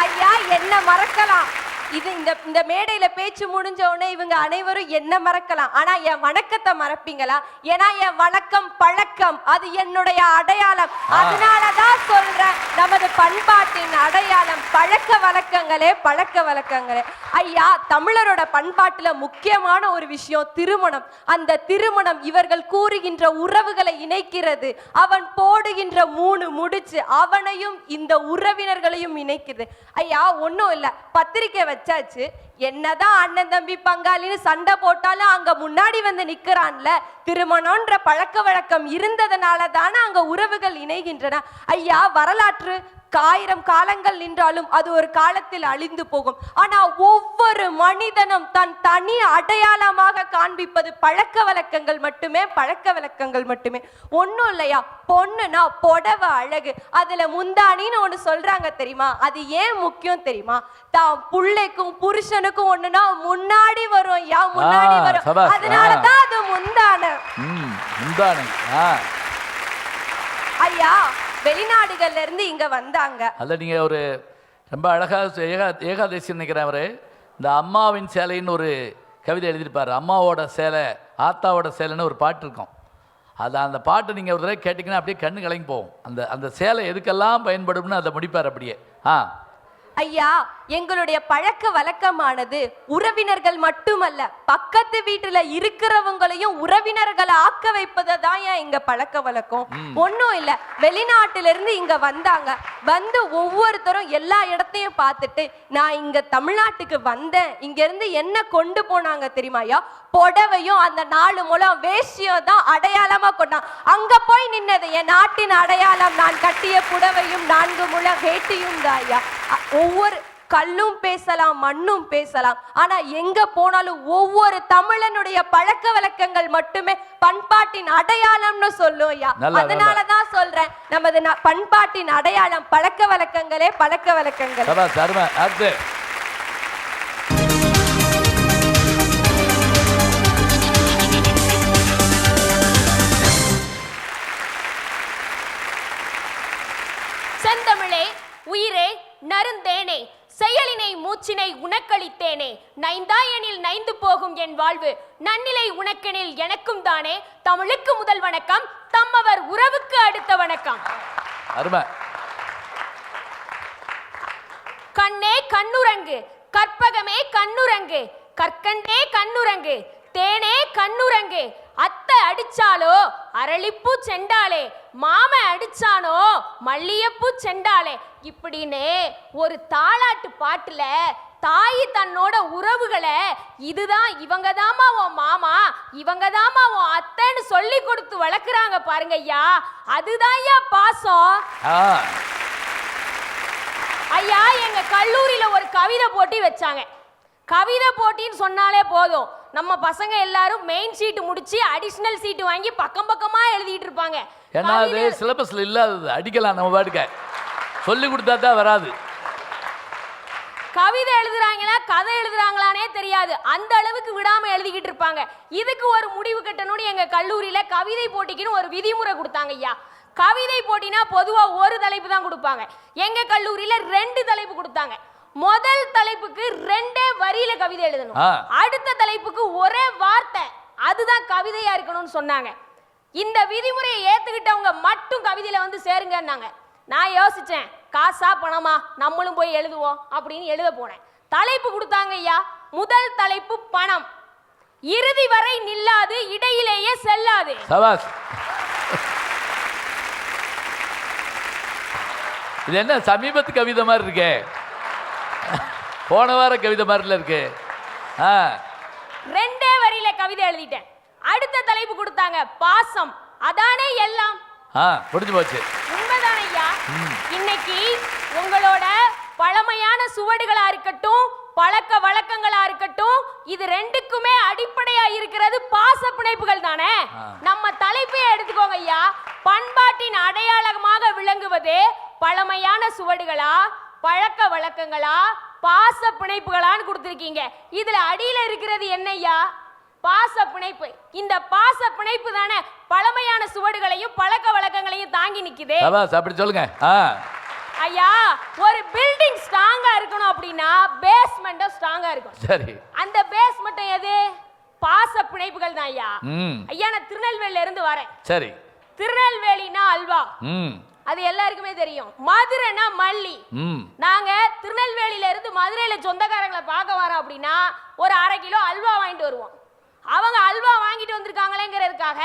ஐயா என்ன மறக்கலாம், இது இந்த மேடையில பேச்சு முடிஞ்ச உடனே இவங்க அனைவரும் என்ன மறக்கலாம், ஆனா என் வணக்கத்தை மறப்பீங்களா? ஏன்னா என் வணக்கம் பழக்கம், அது என்னுடைய அடையாளம். அதனாலதான் சொல்றேன், நமது பண்பாட்டின் அடையாளம் பழக்க வழக்கங்களே, பழக்க வழக்கங்களே. ஐயா தமிழரோட பண்பாட்டுல முக்கியமான ஒரு விஷயம் திருமணம். அந்த திருமணம் இவர்கள் கூறுகின்ற உறவுகளை இணைக்கிறது. அவன் போடுகின்ற 3 முடிச்சு அவனையும் இந்த உறவினர்களையும் இணைக்கிறது. ஐயா ஒன்னும் இல்ல, பத்திரிக்கை வச்சாச்சு, என்னதான் அண்ணன் தம்பி பங்காளின்னு சண்டை போட்டாலும் அங்க முன்னாடி வந்து நிக்கிறான்ல. திருமணம்ன்ற பழக்க வழக்கம் இருந்ததுனால தானே அங்க உறவுகள் இணைகின்றன. ஐயா வரலாற்று 1000 காலங்கள் நின்றாலும் அது ஒரு காலத்தில் அழிந்து போகும். ஆனா ஒவ்வொரு மனிதனும் தன் தனி அடையாளமாக காண்பிப்பது பழக்க வழக்கங்கள் மட்டுமே, பழக்க வழக்கங்கள் மட்டுமே. ஒன்னும் இல்லையா, பொண்ணுனா புடவை அழகு, அதுல முந்தானின்னு ஒண்ணு சொல்றாங்க தெரியுமா? அது ஏன் முக்கியம் தெரியுமா? தான் புள்ளைக்கும் புருஷனுக்கும் ஒண்ணுனா முன்னாடி வரும், யா முன்னாடி வரும், அதனாலதான் அது முந்தான. ஐயா வெளிநாடுகள்ல இருந்து இங்க வந்தாங்க. அல்ல நீங்க ஒரு ரொம்ப அழகா ஏகாதசி நினைக்கிறேன். அவரு இந்த அம்மாவின் சேலைன்னு ஒரு கவிதை எழுதியிருப்பாரு. அம்மாவோட சேலை ஆத்தாவோட சேலைன்னு ஒரு பாட்டு இருக்கும். அது அந்த பாட்டு நீங்கள் ஒரு தடவை கேட்டிங்கன்னா அப்படியே கண்ணு கலங்கி போகும். அந்த சேலை எதுக்கெல்லாம் பயன்படும்னு அதை முடிப்பார் அப்படியே. ஐயா எங்களுடைய பழக்க வழக்கமானது உறவினர்கள் மட்டுமல்ல, பக்கத்து வீட்டுல இருக்கிறவங்களையும் உறவினர்களை ஆக்க வைப்பதான் எங்க பழக்க வழக்கம். ஒன்னும் இல்ல, வெளிநாட்டுல இருந்து இங்க வந்தாங்க, வந்து ஒவ்வொருத்தரும் எல்லா இடத்தையும் பார்த்துட்டு நான் இங்க தமிழ்நாட்டுக்கு வந்தேன், இங்க இருந்து என்ன கொண்டு போனாங்க தெரியுமாயா? புடவையும் அந்த 4 முழம் வேஷ்டியும் தான் அடையாளமா கொண்டாங்க. அங்க போய் நின்னது என் நாட்டின் அடையாளம், நான் கட்டிய புடவையும் 4 முழம் வேட்டியும் தான் ஐயா. ஒவ்வொரு கல்லும் பேசலாம், மண்ணும் பேசலாம், ஆனா எங்க போனாலும் ஒவ்வொரு தமிழனுடைய பழக்க வழக்கங்கள் மட்டுமே பண்பாட்டின் அடையாளம்னு சொல்லும் ஐயா. அதனாலதான் சொல்றேன், நமது பண்பாட்டின் அடையாளம் பழக்க வழக்கங்களே, பழக்க வழக்கங்கள். செந்தமிழே உயிரே நருந்தேனே, செயலினை மூச்சினை உனக்களித்தேனே, நைந்தாயனில் நைந்து போகும் என் வாழ்வு, நன்னிலை உனக்கெனில் எனக்கும் தானே. தமிழுக்கு முதல் வணக்கம், தம்மவர் உறவுக்கு அடுத்த வணக்கம். கண்ணே கண்ணுரங்கு, கற்பகமே கண்ணுரங்கு, கற்கண்டே கண்ணுரங்கு, தேனே கண்ணுரங்கு, அத்தை அடிச்சாலோ அரளிப்பூ செண்டாலே, மாம அடிச்சானோ மல்லியப்பூ செண்டாலே, இப்படின்னு ஒரு தாலாட்டு பாட்டுல தாய் தன்னோட உறவுகளை இதுதான் இவங்க தாமா உன் மாமா, இவங்க தாமா உன் அத்தைன்னு சொல்லி கொடுத்து வளர்க்குறாங்க பாருங்க ஐயா. அதுதான் ஐயா பாசம். ஐயா எங்க கல்லூரியில ஒரு கவிதை போட்டி வச்சாங்க. கவிதை போட்டின்னு சொன்னாலே போதும், நம்ம பசங்க எல்லாரும் மெயின் சீட்டு முடிச்சு அடிஷனல் சீட்டு வாங்கி பக்கம் பக்கமா எழுதிட்டு இருப்பாங்க. ஏன்னா அது சிலபஸ்ல இல்லாதது, அடிக்கலாம் நம்ம பாட்டுக்க, சொல்லி கொடுத்தா தான் வராது. கவிதை எழுதுறாங்களா கதை எழுதுறாங்களானே தெரியாது, அந்த அளவுக்கு விடாம எழுதிக்கிட்டு இருப்பாங்க. இதுக்கு ஒரு முடிவு கட்டணும்னு எங்க கல்லூரியில கவிதை போட்டிக்குன்னு ஒரு விதிமுறை கொடுத்தாங்க ஐயா. கவிதை போட்டினா பொதுவா ஒரு தலைப்பு தான் கொடுப்பாங்க, எங்க கல்லூரியில 2 தலைப்பு கொடுத்தாங்க. முதல் தலைப்புக்கு 2 வரியில கவிதை எழுதணும், அடுத்த தலைப்புக்கு ஒரே வார்த்தை, அதுதான் கவிதையா இருக்கணும்னு சொன்னாங்க. இந்த விதிமுறையை ஏத்துக்கிட்டவங்க மட்டும் கவிதையில வந்து சேருங்கன்னாங்க. நான் யோசிச்சேன், காசா பணமா நம்மளும் போய் எழுதுவோம் அப்படின்னு எழுத போனேன். தலைப்பு கொடுத்தாங்க ஐயா. முதல் தலைப்பு பணம், இறுதி வரை நில்லாது இடையிலேயே செல்லாது. சபாஸ். இது என்ன சமீபத்து கவிதை மாதிரி இருக்கே, போன வார கவிதை மாதிரில இருக்கு. ரெண்டே வரியில கவிதை எழுதிட்டேன். அடுத்த தலைப்பு கொடுத்தாங்க, பாசம் அதானே எல்லாம். புரிஞ்சு போச்சு. உண்மைதானே ஐயா. இன்னைக்கு உங்களோட பழமையான சுவடுகளா இருக்கட்டும், பழக்க வழக்கங்களா இருக்கட்டும், இது ரெண்டுக்குமே அடிப்படையா இருக்கிறது பாச பிணைப்புகள் தானே. நம்ம தலைப்பே எடுத்துக்கோங்க ஐயா, பண்பாட்டின் அடையாளமாக விளங்குவது பழமையான சுவடுகளா, பழக்க வழக்கங்களா, பாச பிணைப்புகளான்னு கொடுத்திருக்கீங்க. இதுல அடியில இருக்கிறது என்னையா? பாச பிணைப்பு. இந்த பாச பிணைப்பு தானே பழமையான சுவடுகளையும் பழக்க வழக்கங்களையும் தாங்கி நிக்குது. அப்படி சொல்லுங்க ஐயா. ஒரு பில்டிங் ஸ்ட்ராங்கா இருக்கணும் அப்படின்னா பேஸ்மெண்ட் ஸ்ட்ராங்கா இருக்கும். சரி, அந்த பேஸ்மெண்ட் எது? பாச பிணைப்புகள் தான் ஐயா. ஐயா, நான் திருநெல்வேலியில இருந்து வரேன். சரி. திருநெல்வேலினா அல்வா, அது எல்லாருக்குமே தெரியும். மதுரைனா மல்லி. நாங்க திருநெல்வேலியில இருந்து மதுரையில சொந்தக்காரங்களை பார்க்க வரோம் அப்படின்னா ஒரு 1/2 கிலோ அல்வா வாங்கிட்டு வருவோம். அவங்க அல்வா வாங்கிட்டு வந்திருக்காங்களேங்கிறதுக்காக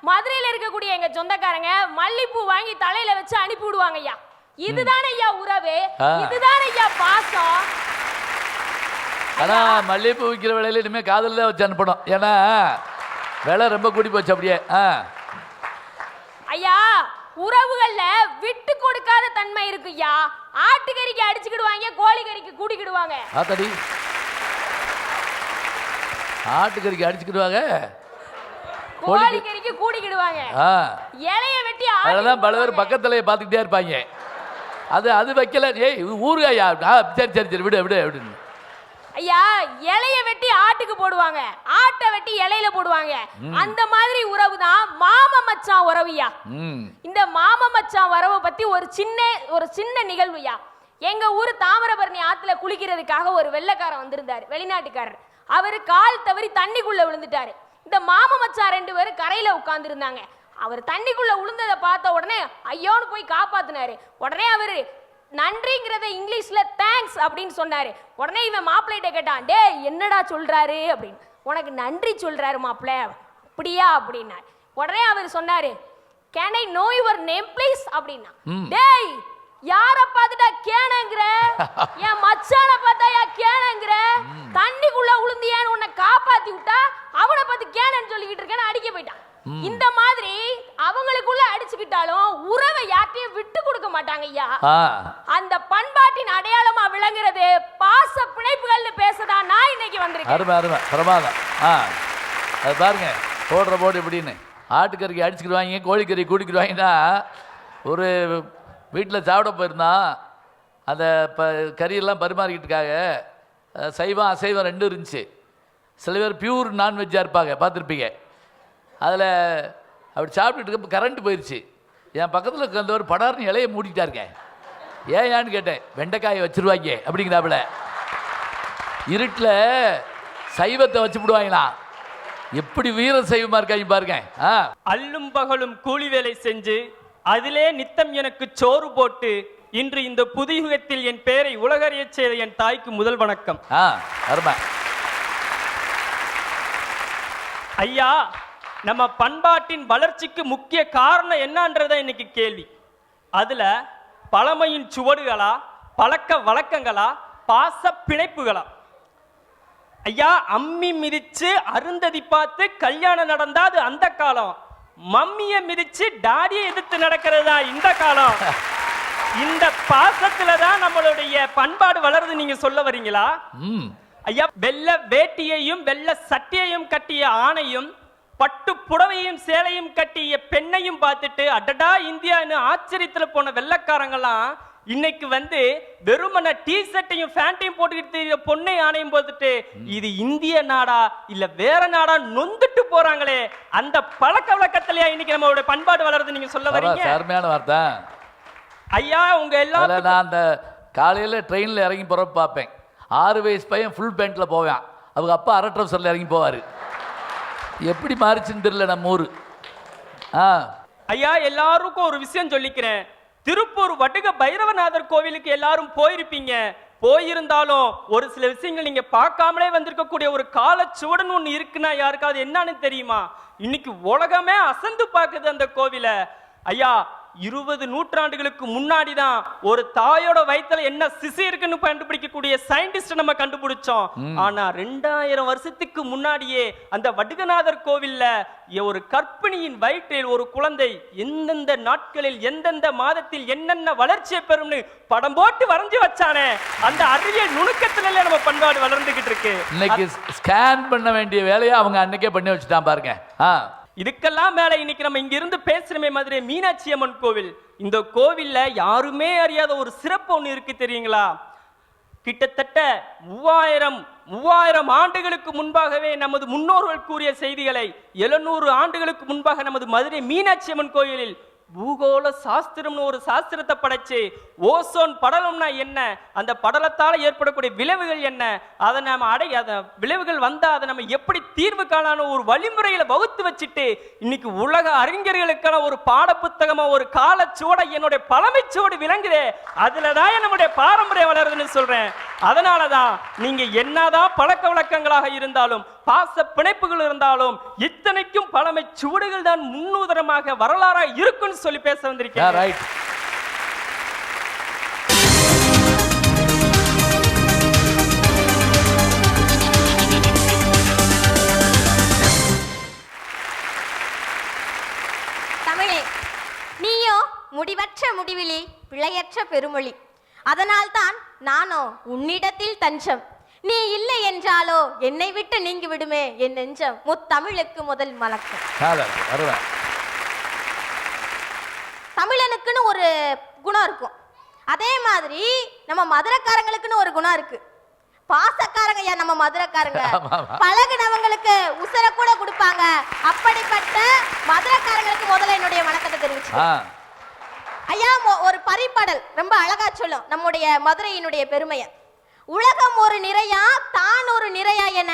மதுரையில இருக்கக்கூடிய எங்க சொந்தக்காரங்க மல்லிப்பூ வாங்கி தலையில வச்சு அனுப்பி விடுவாங்க ஐயா. இதுதானே ஐயா உறவு, இதுதானே ஐயா பாசம். ஆனா மல்லிப்பூ விற்கிற விலையில இனிமே காதல் தான் வச்சு அனுப்பணும், ஏன்னா விலை ரொம்ப கூடி போச்சு. அப்படியே ஐயா, உறவுகள்ல விட்டு கொடுக்காத தன்மை இருக்கு ஐயா. ஆட்டுக்கறிக்கு அடிச்சுக்கிடுவாங்க, கோழிக்கறிக்கு கூடிக்கிடுவாங்க. ஆட்டுக்கறிக்கு அடிச்சுக்கிடுவாங்க, கோழிக்கறிக்கு கூடிக்கிடுவாங்க. இலைய வெட்டி அதெல்லாம் பல பேர் பக்கத்துல பார்த்துக்கிட்டே இருப்பாங்க. அது வைக்கல, ஏய் ஊருகாயா, சரி சரி சரி விடு விடு அப்படின்னு. ஐயா, இலைய வெட்டி ஆட்டுக்கு போடுவாங்க, ஆட்டை வெட்டி இலையில போடுவாங்க. அந்த மாதிரி உறவு தான் மாம மச்சான் உறவுயா. இந்த மாம மச்சான் உறவை பத்தி ஒரு சின்ன நிகழ்வுயா. எங்க ஊர் தாமிரபரணி ஆத்துல குளிக்கிறதுக்காக ஒரு வெள்ளைக்காரன் வந்திருந்தாரு, வெளிநாட்டுக்காரர். அவரு கால் தவறி தண்ணிக்குள்ள விழுந்துட்டாரு. இந்த மாம மச்சான் 2 பேரும் கரையில உட்கார்ந்து இருந்தாங்க. அவர் தண்ணிக்குள்ள விழுந்ததை பார்த்த உடனே ஐயோன்னு போய் காப்பாத்தினாரு. உடனே அவரு நன்றிங்கிறத இங்கிலீஷ்ல தேங்க்ஸ் அப்படின்னு சொன்னாரு. உடனே இவன் மாப்பிள்ளைகிட்ட கேட்டான், டே என்னடா சொல்றாரு அப்படின்னு. உனக்கு நன்றி சொல்றாரு மாப்பிள்ளை. அப்படியா அப்படின்னா. உடனே அவர் சொன்னாரு, can I know your name please அப்படின்னா. டேய், யார பார்த்துட்டா கேனங்கிற? என் மச்சான பார்த்தா கேனங்கிற? தண்ணிக்குள்ள உளுந்தியான்னு உன்னை காப்பாத்தி விட்டா அவனை பார்த்து கேனன்னு சொல்லிக்கிட்டு இருக்கேன்னு அடிக்க போயிட்டான். இந்த மாதிரி அவங்களுக்குள்ள அடிச்சுக்கிட்டாலும் உறவை யார்ட்டையும் விட்டு கொடுக்க மாட்டாங்க ஐயா. அந்த பண்பாட்டின் அடையாளமா விளங்குறது பாச பிணைப்புகள்னு பேசதான் நான் இன்னைக்கு வந்திருக்கேன். அருமை அருமை பிரமாதம். அது பாருங்க, போடுற போடு எப்படின்னு. ஆட்டுக்கறிக்கு அடிச்சுக்கிடுவாங்க, கோழிக்கறி கூடிக்கிடுவாங்கன்னா, ஒரு வீட்டில் சாப்பிட போயிருந்தான். அந்த கறியெல்லாம் பரிமாறிக்கிட்டு இருக்காங்க. சைவம் அசைவம் 2 இருந்துச்சு. சில பேர் பியூர் நான்வெஜ்ஜாக இருப்பாங்க, பார்த்துருப்பீங்க. அதில் அப்படி சாப்பிட்டுட்டு இருக்க கரண்ட் போயிடுச்சு. என் பக்கத்தில் உட்காந்தவர் படார்னு இலையை மூடிட்டாருங்க. ஏன்னு கேட்டேன். வெண்டைக்காயை வச்சிருவாங்க அப்படிங்கிறாப்புல. இருட்டில் சைவத்தை வச்சு விடுவாங்களா, எப்படி வீர சைவமாக இருக்காங்க பாருங்க. அல்லும் பகலும் கூலி வேலை செஞ்சு அதிலே நித்தம் எனக்கு சோறு போட்டு இன்று இந்த புதியுகத்தில் என் பெயரை உலகறிய செய்த என் தாய்க்கு முதல் வணக்கம். அருமை ஐயா. நம்ம பண்பாட்டின் வளர்ச்சிக்கு முக்கிய காரணம் என்னன்றத இன்னைக்கு கேள்வி. அதுல பழமையின் சுவடுகளா, பழக்க வழக்கங்களா, பாச பிணைப்புகளா? ஐயா, அம்மி மிதிச்சு அருந்ததி பார்த்து கல்யாணம் நடந்தா அது அந்த காலம். மம்மிய மிதிச்சு டாடியை எதிர்த்து நடக்கிறது தான் இந்த காலம். இந்த பாசத்துல தான் நம்மளுடைய பண்பாடு வளருது, நீங்க சொல்ல வரீங்களா? ஐயா, வெள்ளை வேட்டியையும் வெள்ளை சட்டையையும் கட்டிய ஆணையும் பட்டு புடவையும் சேலையும் கட்டிய பெண்ணையும் பார்த்துட்டு அடடா இந்தியான்னு ஆச்சரியத்துல போன வெள்ளக்காரங்கெல்லாம் இன்னைக்கு வெறுமன டி ஷர்ட்டையும் பேண்டையும் போட்டுக்கிட்டு பொண்ணை ஆணையும் போட்டுட்டு இது இந்திய நாடா இல்ல வேற நாடா நொந்துட்டு போறாங்களே. அந்த பழக்க வழக்கத்திலேயே இன்னைக்கு நம்மளுடைய பண்பாடு வளருது, நீங்க சொல்ல வரீங்க? அருமையான வார்த்தை ஐயா. உங்க எல்லாரும் நான் அந்த காலையில ட்ரெயின்ல இறங்கி போறப்ப பார்ப்பேன். 6 வயசு பையன் ஃபுல் பேண்ட்ல போவேன். அவங்க அப்பா அரை ட்ரவுசர்ல இறங்கி போவாரு. எப்படி மாறிச்சுன்னு தெரியல நம்ம ஊரு. ஐயா, எல்லாருக்கும் ஒரு விஷயம் சொல்லிக்கிறேன். திருப்பூர் வடுக பைரவநாதர் கோவிலுக்கு எல்லாரும் போயிருப்பீங்க. போயிருந்தாலும் ஒரு சில விஷயங்கள் நீங்க பார்க்காமலே வந்திருக்கக்கூடிய ஒரு காலச்சுவடுன்னு ஒண்ணு இருக்குன்னா யாருக்காவது என்னன்னு தெரியுமா? இன்னைக்கு உலகமே அசந்து பார்க்குது அந்த கோவிலை. ஐயா, 20 நூற்றாண்டுகளுக்கு முன்னாடி தான் ஒரு தாயோட வயித்துல என்ன சிசு இருக்குன்னு கண்டுபிடிக்கக்கூடிய சயின்டிஸ்ட் நம்ம கண்டுபிடிச்சோம். ஆனா 2000 வருஷத்துக்கு முன்னாடியே அந்த வடுகநாதர் கோவில்ல ஒரு கர்ப்பிணியின் வயிற்றில் ஒரு குழந்தை எந்தெந்த நாட்களில் எந்தெந்த மாதத்தில் என்னென்ன வளர்ச்சியை பெறும்னு படம் போட்டு வரைஞ்சு வச்சானே, அந்த அறிவியல் நுணுக்கத்துல நம்ம பண்பாடு வளர்ந்துகிட்டு இருக்கு. இன்னைக்கு ஸ்கேன் பண்ண வேண்டிய வேலையை அவங்க அன்னைக்கே பண்ணி வச்சுட்டான் பாருங்க. இதுக்கெல்லாம் மேல இன்னைக்கு நம்ம இங்க இருந்து பேசுறமே மதுரை மீனாட்சி அம்மன் கோவில். இந்த கோவில்ல யாருமே அறியாத ஒரு சிறப்பு ஒண்ணு இருக்கு தெரியுங்களா? கிட்டத்தட்ட 3000 ஆண்டுகளுக்கு முன்பாகவே நமது முன்னோர்கள் கூறிய செய்திகளை 700 ஆண்டுகளுக்கு முன்பாக நமது மதுரை மீனாட்சி அம்மன் கோயிலில் பூகோள சாஸ்திரம்னு ஒரு சாஸ்திரத்தை படைச்சு ஓசோன் படலம்னா என்ன, அந்த படலத்தால் ஏற்படக்கூடிய விளைவுகள் என்ன, அதை நம்ம அத விளைவுகள் வந்தா அதை நம்ம எப்படி தீர்வு காணான ஒரு வழிமுறையில வகுத்து வச்சுட்டு இன்னைக்கு உலக அறிஞர்களுக்கான ஒரு பாட புத்தகமா ஒரு காலச்சுவடை என்னுடைய பழமைச்சுவடு விளங்குதே, அதுலதான் நம்முடைய பாரம்பரியம் வளருதுன்னு சொல்றேன். அதனாலதான் நீங்க என்னதான் பழக்க வழக்கங்களாக இருந்தாலும் பாச பிணைப்புகள் இருந்தாலும் இத்தனைக்கும் பழமை சுவடுகள் தான் முன்னுதாரணமாக வரலாறா இருக்குன்னு சொல்லி பேச வந்திருக்கேன். ரைட். தமிழே, நீயோ முடிவற்ற முடிவிலி, பிழையற்ற பெருமொழி. அதனால்தான் நானோ உன்னிடத்தில் தஞ்சம். நீ இல்லை என்றாலோ என்னை விட்டு நீங்கி விடுமே என் நெஞ்சம். முத்தமிழுக்கு முதல் வணக்கம். தமிழனுக்குன்னு ஒரு குணம் இருக்கும். அதே மாதிரி நம்ம மதுரைக்காரங்களுக்குன்னு ஒரு குணம் இருக்கு. பாசக்காரங்க ஐயா, நம்ம மதுரைக்காரங்க பழகுனவங்களுக்கு உசர கூட கொடுப்பாங்க. அப்படிப்பட்ட மதுரைக்காரங்களுக்கு முதல்ல என்னுடைய வணக்கத்தை தெரிவிச்சு ஐயா. ஒரு பரிபாடல் ரொம்ப அழகா சொல்லும் நம்முடைய மதுரையினுடைய பெருமையை. உலகம் ஒரு நிறையா தான் ஒரு நிறையா என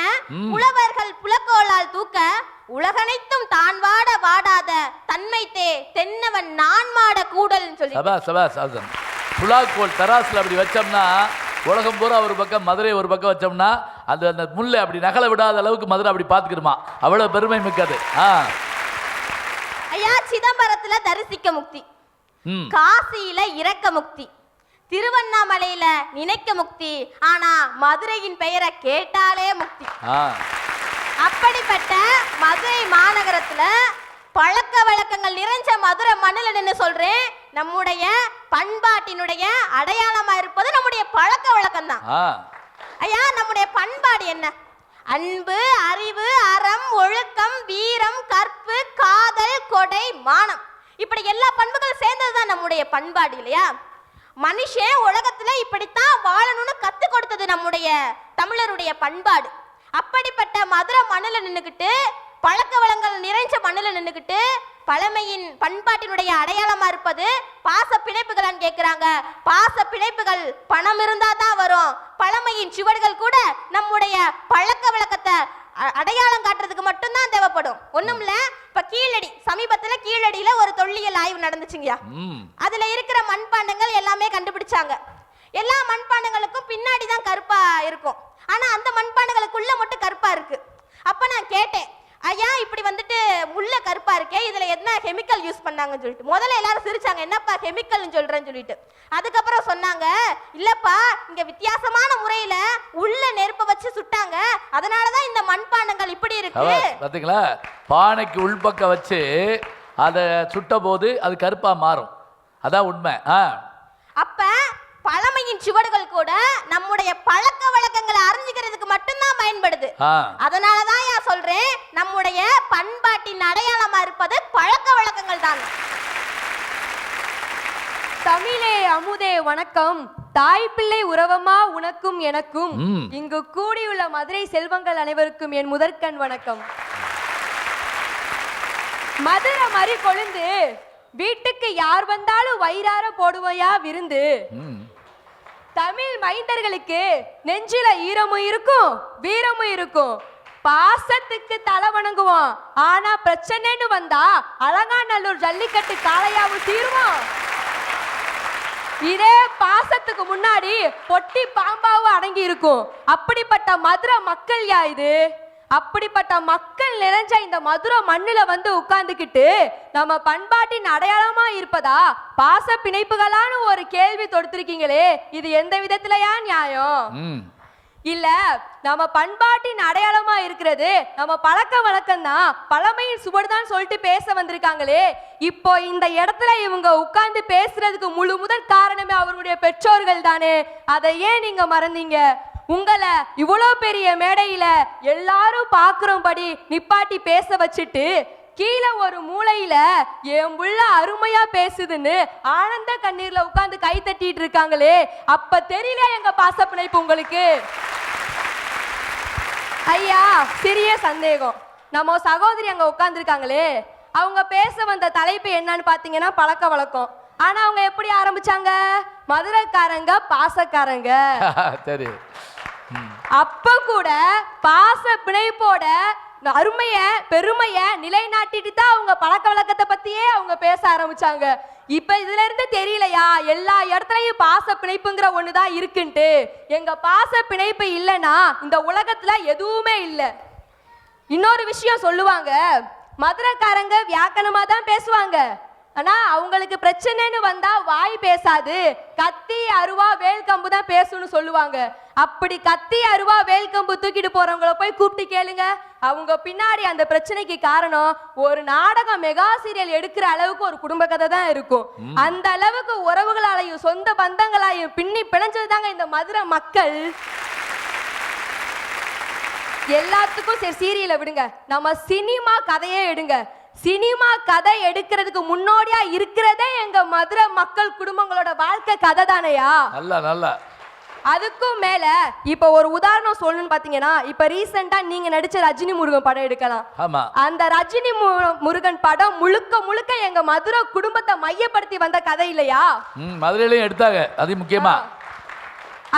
புலவர்கள் புலக்கோளால் தூக்க உலகனைத்தும் தான் வாட வாடாத தன்மை தே தென்னவன் நான் மாட கூடல் சொல்லி புலாக்கோல் தராசுல அப்படி வச்சோம்னா உலகம் பூரா ஒரு பக்கம், மதுரை ஒரு பக்கம் வச்சோம்னா அந்த முல்லை அப்படி நகல விடாத அளவுக்கு மதுரை அப்படி பார்த்துக்கிடுமா. அவ்வளவு பெருமை மிக்கது. ஐயா, சிதம்பரத்துல தரிசிக்க முக்தி, காசியில இறக்க முக்தி, திருவண்ணாமலையில நினைக்க முக்தி, ஆனா மதுரையின் பெயரை கேட்டாலே முக்தி. அப்படிப்பட்ட மதுரை மாநகரத்துல பழக்க வழக்கங்கள் நிறைஞ்ச மதுரை மண்ணில் நின்று சொல்றேன், நம்முடைய பண்பாட்டினுடைய அடையாளமா இருப்பது நம்முடைய பழக்க வழக்கம் தான். ஐயா, நம்முடைய பண்பாடு என்ன? அன்பு, அறிவு, அறம், ஒழுக்கம், வீரம், கற்பு, காதல், கொடை, மானம், இப்படி எல்லா பண்புகளும் சேர்ந்ததுதான் நம்முடைய பண்பாடு இல்லையா? மனுஷன் உலகத்துல இப்படித்தான் வாழணும்னு கத்து கொடுத்தது நம்முடைய தமிழருடைய பண்பாடு. அப்படிப்பட்ட மதுரை மண்ணில் நின்றுக்கிட்டு, பழக்க வளங்கள் நிறைஞ்ச மண்ணில் நின்றுக்கிட்டு, பழமையின் பண்பாட்டினுடைய அடையாளமா இருப்பது பாச பிணைப்புகளான்னு கேட்கிறாங்க. பாச பிணைப்புகள் பணம் இருந்தா தான் வரும். பழமையின் சுவடுகள் கூட நம்முடைய பழக்க வழக்கத்தை அடையாளம் காட்டுறதுக்கு மட்டும்தான் தேவைப்படும். ஒண்ணும் இல்ல, இப்ப கீழடி சமீபத்துல கீழடியில ஒரு தொல்லியல் ஆய்வு நடந்துச்சுங்கய்யா. அதுல இருக்கிற மண்பாண்டங்கள் எல்லாமே கண்டுபிடிச்சாங்க. எல்லா மண்பாண்டங்களுக்கும் பின்னாடி தான் கருப்பா இருக்கும், ஆனா அந்த மண்பாண்டங்களுக்குள்ள மட்டும் கருப்பா இருக்கு. அப்ப நான் கேட்டேன், ஐயா இப்படி வந்துட்டு உள்ள கருப்பா இருக்கே, இதுல என்ன கெமிக்கல் யூஸ் பண்ணாங்கன்னு சொல்லிட்டு. முதல்ல எல்லாரும் சிரிச்சாங்க, என்னப்பா கெமிக்கல்னு சொல்றேன்னு சொல்லிட்டு. அதுக்கப்புறம் சொன்னாங்க, இல்லப்பா இங்க வித்தியாசமான முறையில உள்ள நெருப்ப வச்சு சுட்டாங்க, அதனாலதான் இந்த மண்பாண்டங்கள் இப்படி இருக்கு. பாத்தீங்களா, பானைக்கு உள்பக்கம் வச்சு அதை சுட்ட போது அது கருப்பா மாறும், அதான் உண்மை. அப்ப பழமையின் சுவடுகள் கூட நம்முடைய பழக்க வழக்கங்களை அறிஞ்சுக்கிறதுக்கு மட்டும்தான் பயன்படுது. அதனாலதான் சொல்றேன், நம்முடைய பண்பாட்டின் அடையாளமா இருப்பது பழக்க வழக்கங்கள் தான். தமிழே அமுதே வணக்கம். தாய் பிள்ளை உறவமா உனக்கும் எனக்கும். இங்கு கூடியுள்ள மதுரை செல்வங்கள் அனைவருக்கும் என் முதற்கண் வணக்கம். மதுரை மறி கொழுந்து, வீட்டுக்கு யார் வந்தாலும் வயிறார போடுவையா விருந்து. தமிழ் மைந்தர்களுக்கு நெஞ்சில ஈரமும் இருக்கும் வீரமும் இருக்கும். பாசத்துக்கு தலை வணங்குவோம், ஆனா பிரச்சனைன்னு வந்தா அலங்காநல்லூர் ஜல்லிக்கட்டு காளையாவும் தீருவோம். இதே பாசத்துக்கு முன்னாடி பொட்டி பாம்பாவும் அடங்கி இருக்கும். அப்படிப்பட்ட மதுரை மக்கள் யா இது. அப்படிப்பட்ட மக்கள் நிறைஞ்ச இந்த மதுரை மண்ணுல வந்து உட்கார்ந்துக்கிட்டு நம்ம பண்பாட்டின் அடையாளமா இருப்பதா பாச பிணைப்புகளான ஒரு கேள்வி தொடுத்திருக்கீங்களே, இது எந்த விதத்துலயா நியாயம்? இல்ல நம்ம பண்பாட்டின் அடையாளமா இருக்கிறது நம்ம பழக்க வழக்கம் தான், பழமையின் சுவடுதான் சொல்லிட்டு பேச வந்திருக்காங்களே. இப்போ இந்த இடத்துல இவங்க உட்கார்ந்து பேசுறதுக்கு முழு முதல் காரணமே அவர்களுடைய பெற்றோர்கள் தானே. அதை ஏன் நீங்க மறந்தீங்க? உங்களை இவ்வளோ பெரிய மேடையில எல்லாரும் பாக்குறபடி நிப்பாட்டி பேச வச்சுட்டு கீழே ஒரு மூலையில என் புள்ள அருமையா பேசுதுன்னு ஆனந்த கண்ணீர்ல உட்கார்ந்து கை தட்டிட்டு இருக்காங்களே, அப்ப தெரியல எங்க பாச பிணைப்பு உங்களுக்கு? ஐயா, சிறிய சந்தேகம். நம்ம சகோதரி அங்க உட்கார்ந்துருக்காங்களே, அவங்க பேச வந்த தலைப்பு என்னன்னு பாத்தீங்கன்னா பழக்க வழக்கம். ஆனா அவங்க எப்படி ஆரம்பிச்சாங்க? மதுரைக்காரங்க பாசக்காரங்க. சரி. அப்ப கூட பாச பிணைப்போட அருமைய பெருமைய நிலைநாட்டிட்டு தான் அவங்க பழக்க வழக்கத்தை பத்தியே அவங்க பேச ஆரம்பிச்சாங்க. இப்ப இதுல இருந்து தெரியலையா எல்லா இடத்துலயும் பாச பிணைப்புங்கிற ஒண்ணுதான் இருக்குன்ட்டு? எங்க பாச பிணைப்பு இல்லைன்னா இந்த உலகத்துல எதுவுமே இல்லை. இன்னொரு விஷயம் சொல்லுவாங்க, மதுரைக்காரங்க வியாக்கணமா தான் பேசுவாங்க. ஆனா அவங்களுக்கு பிரச்சனைன்னு வந்தா வாய் பேசாது, கத்தி அருவா வேல்கம்பு தான் பேசுன்னு சொல்லுவாங்க. அப்படி கத்தி அருவா வேல்கம்பு தூக்கிட்டு போறவங்கள போய் கூப்பிட்டு கேளுங்க, அவங்க பின்னாடி அந்த பிரச்சனைக்கு காரணம் ஒரு நாடகம் மெகா சீரியல் எடுக்கிற அளவுக்கு ஒரு குடும்ப கதை தான் இருக்கும். அந்த அளவுக்கு உறவுகளாலையும் சொந்த பந்தங்களாயும் பின்னி பிணைஞ்சது தாங்க இந்த மதுரை மக்கள். எல்லாத்துக்கும் சரி சீரியலை விடுங்க, நம்ம சினிமா கதையே எடுங்க. சினிமா கதை எடுக்கிறதுக்கு முன்னோடியா இருக்கிறதே எங்க மதுரை மக்கள் குடும்பங்களோட வாழ்க்கை கதை தானையா? நல்லா. அதுக்கும் மேல இப்ப ஒரு உதாரணம் சொல்லணும்னு பாத்தீங்கன்னா, இப்ப ரீசெண்டா நீங்க நடிச்ச ரஜினி முருகன் படம் எடுக்கலாம். அந்த ரஜினி முருகன் படம் முழுக்க முழுக்க எங்க மதுரை குடும்பத்தை மையப்படுத்தி வந்த கதை இல்லையா? மதுரையிலயும் எடுத்தாங்க, அது முக்கியமா.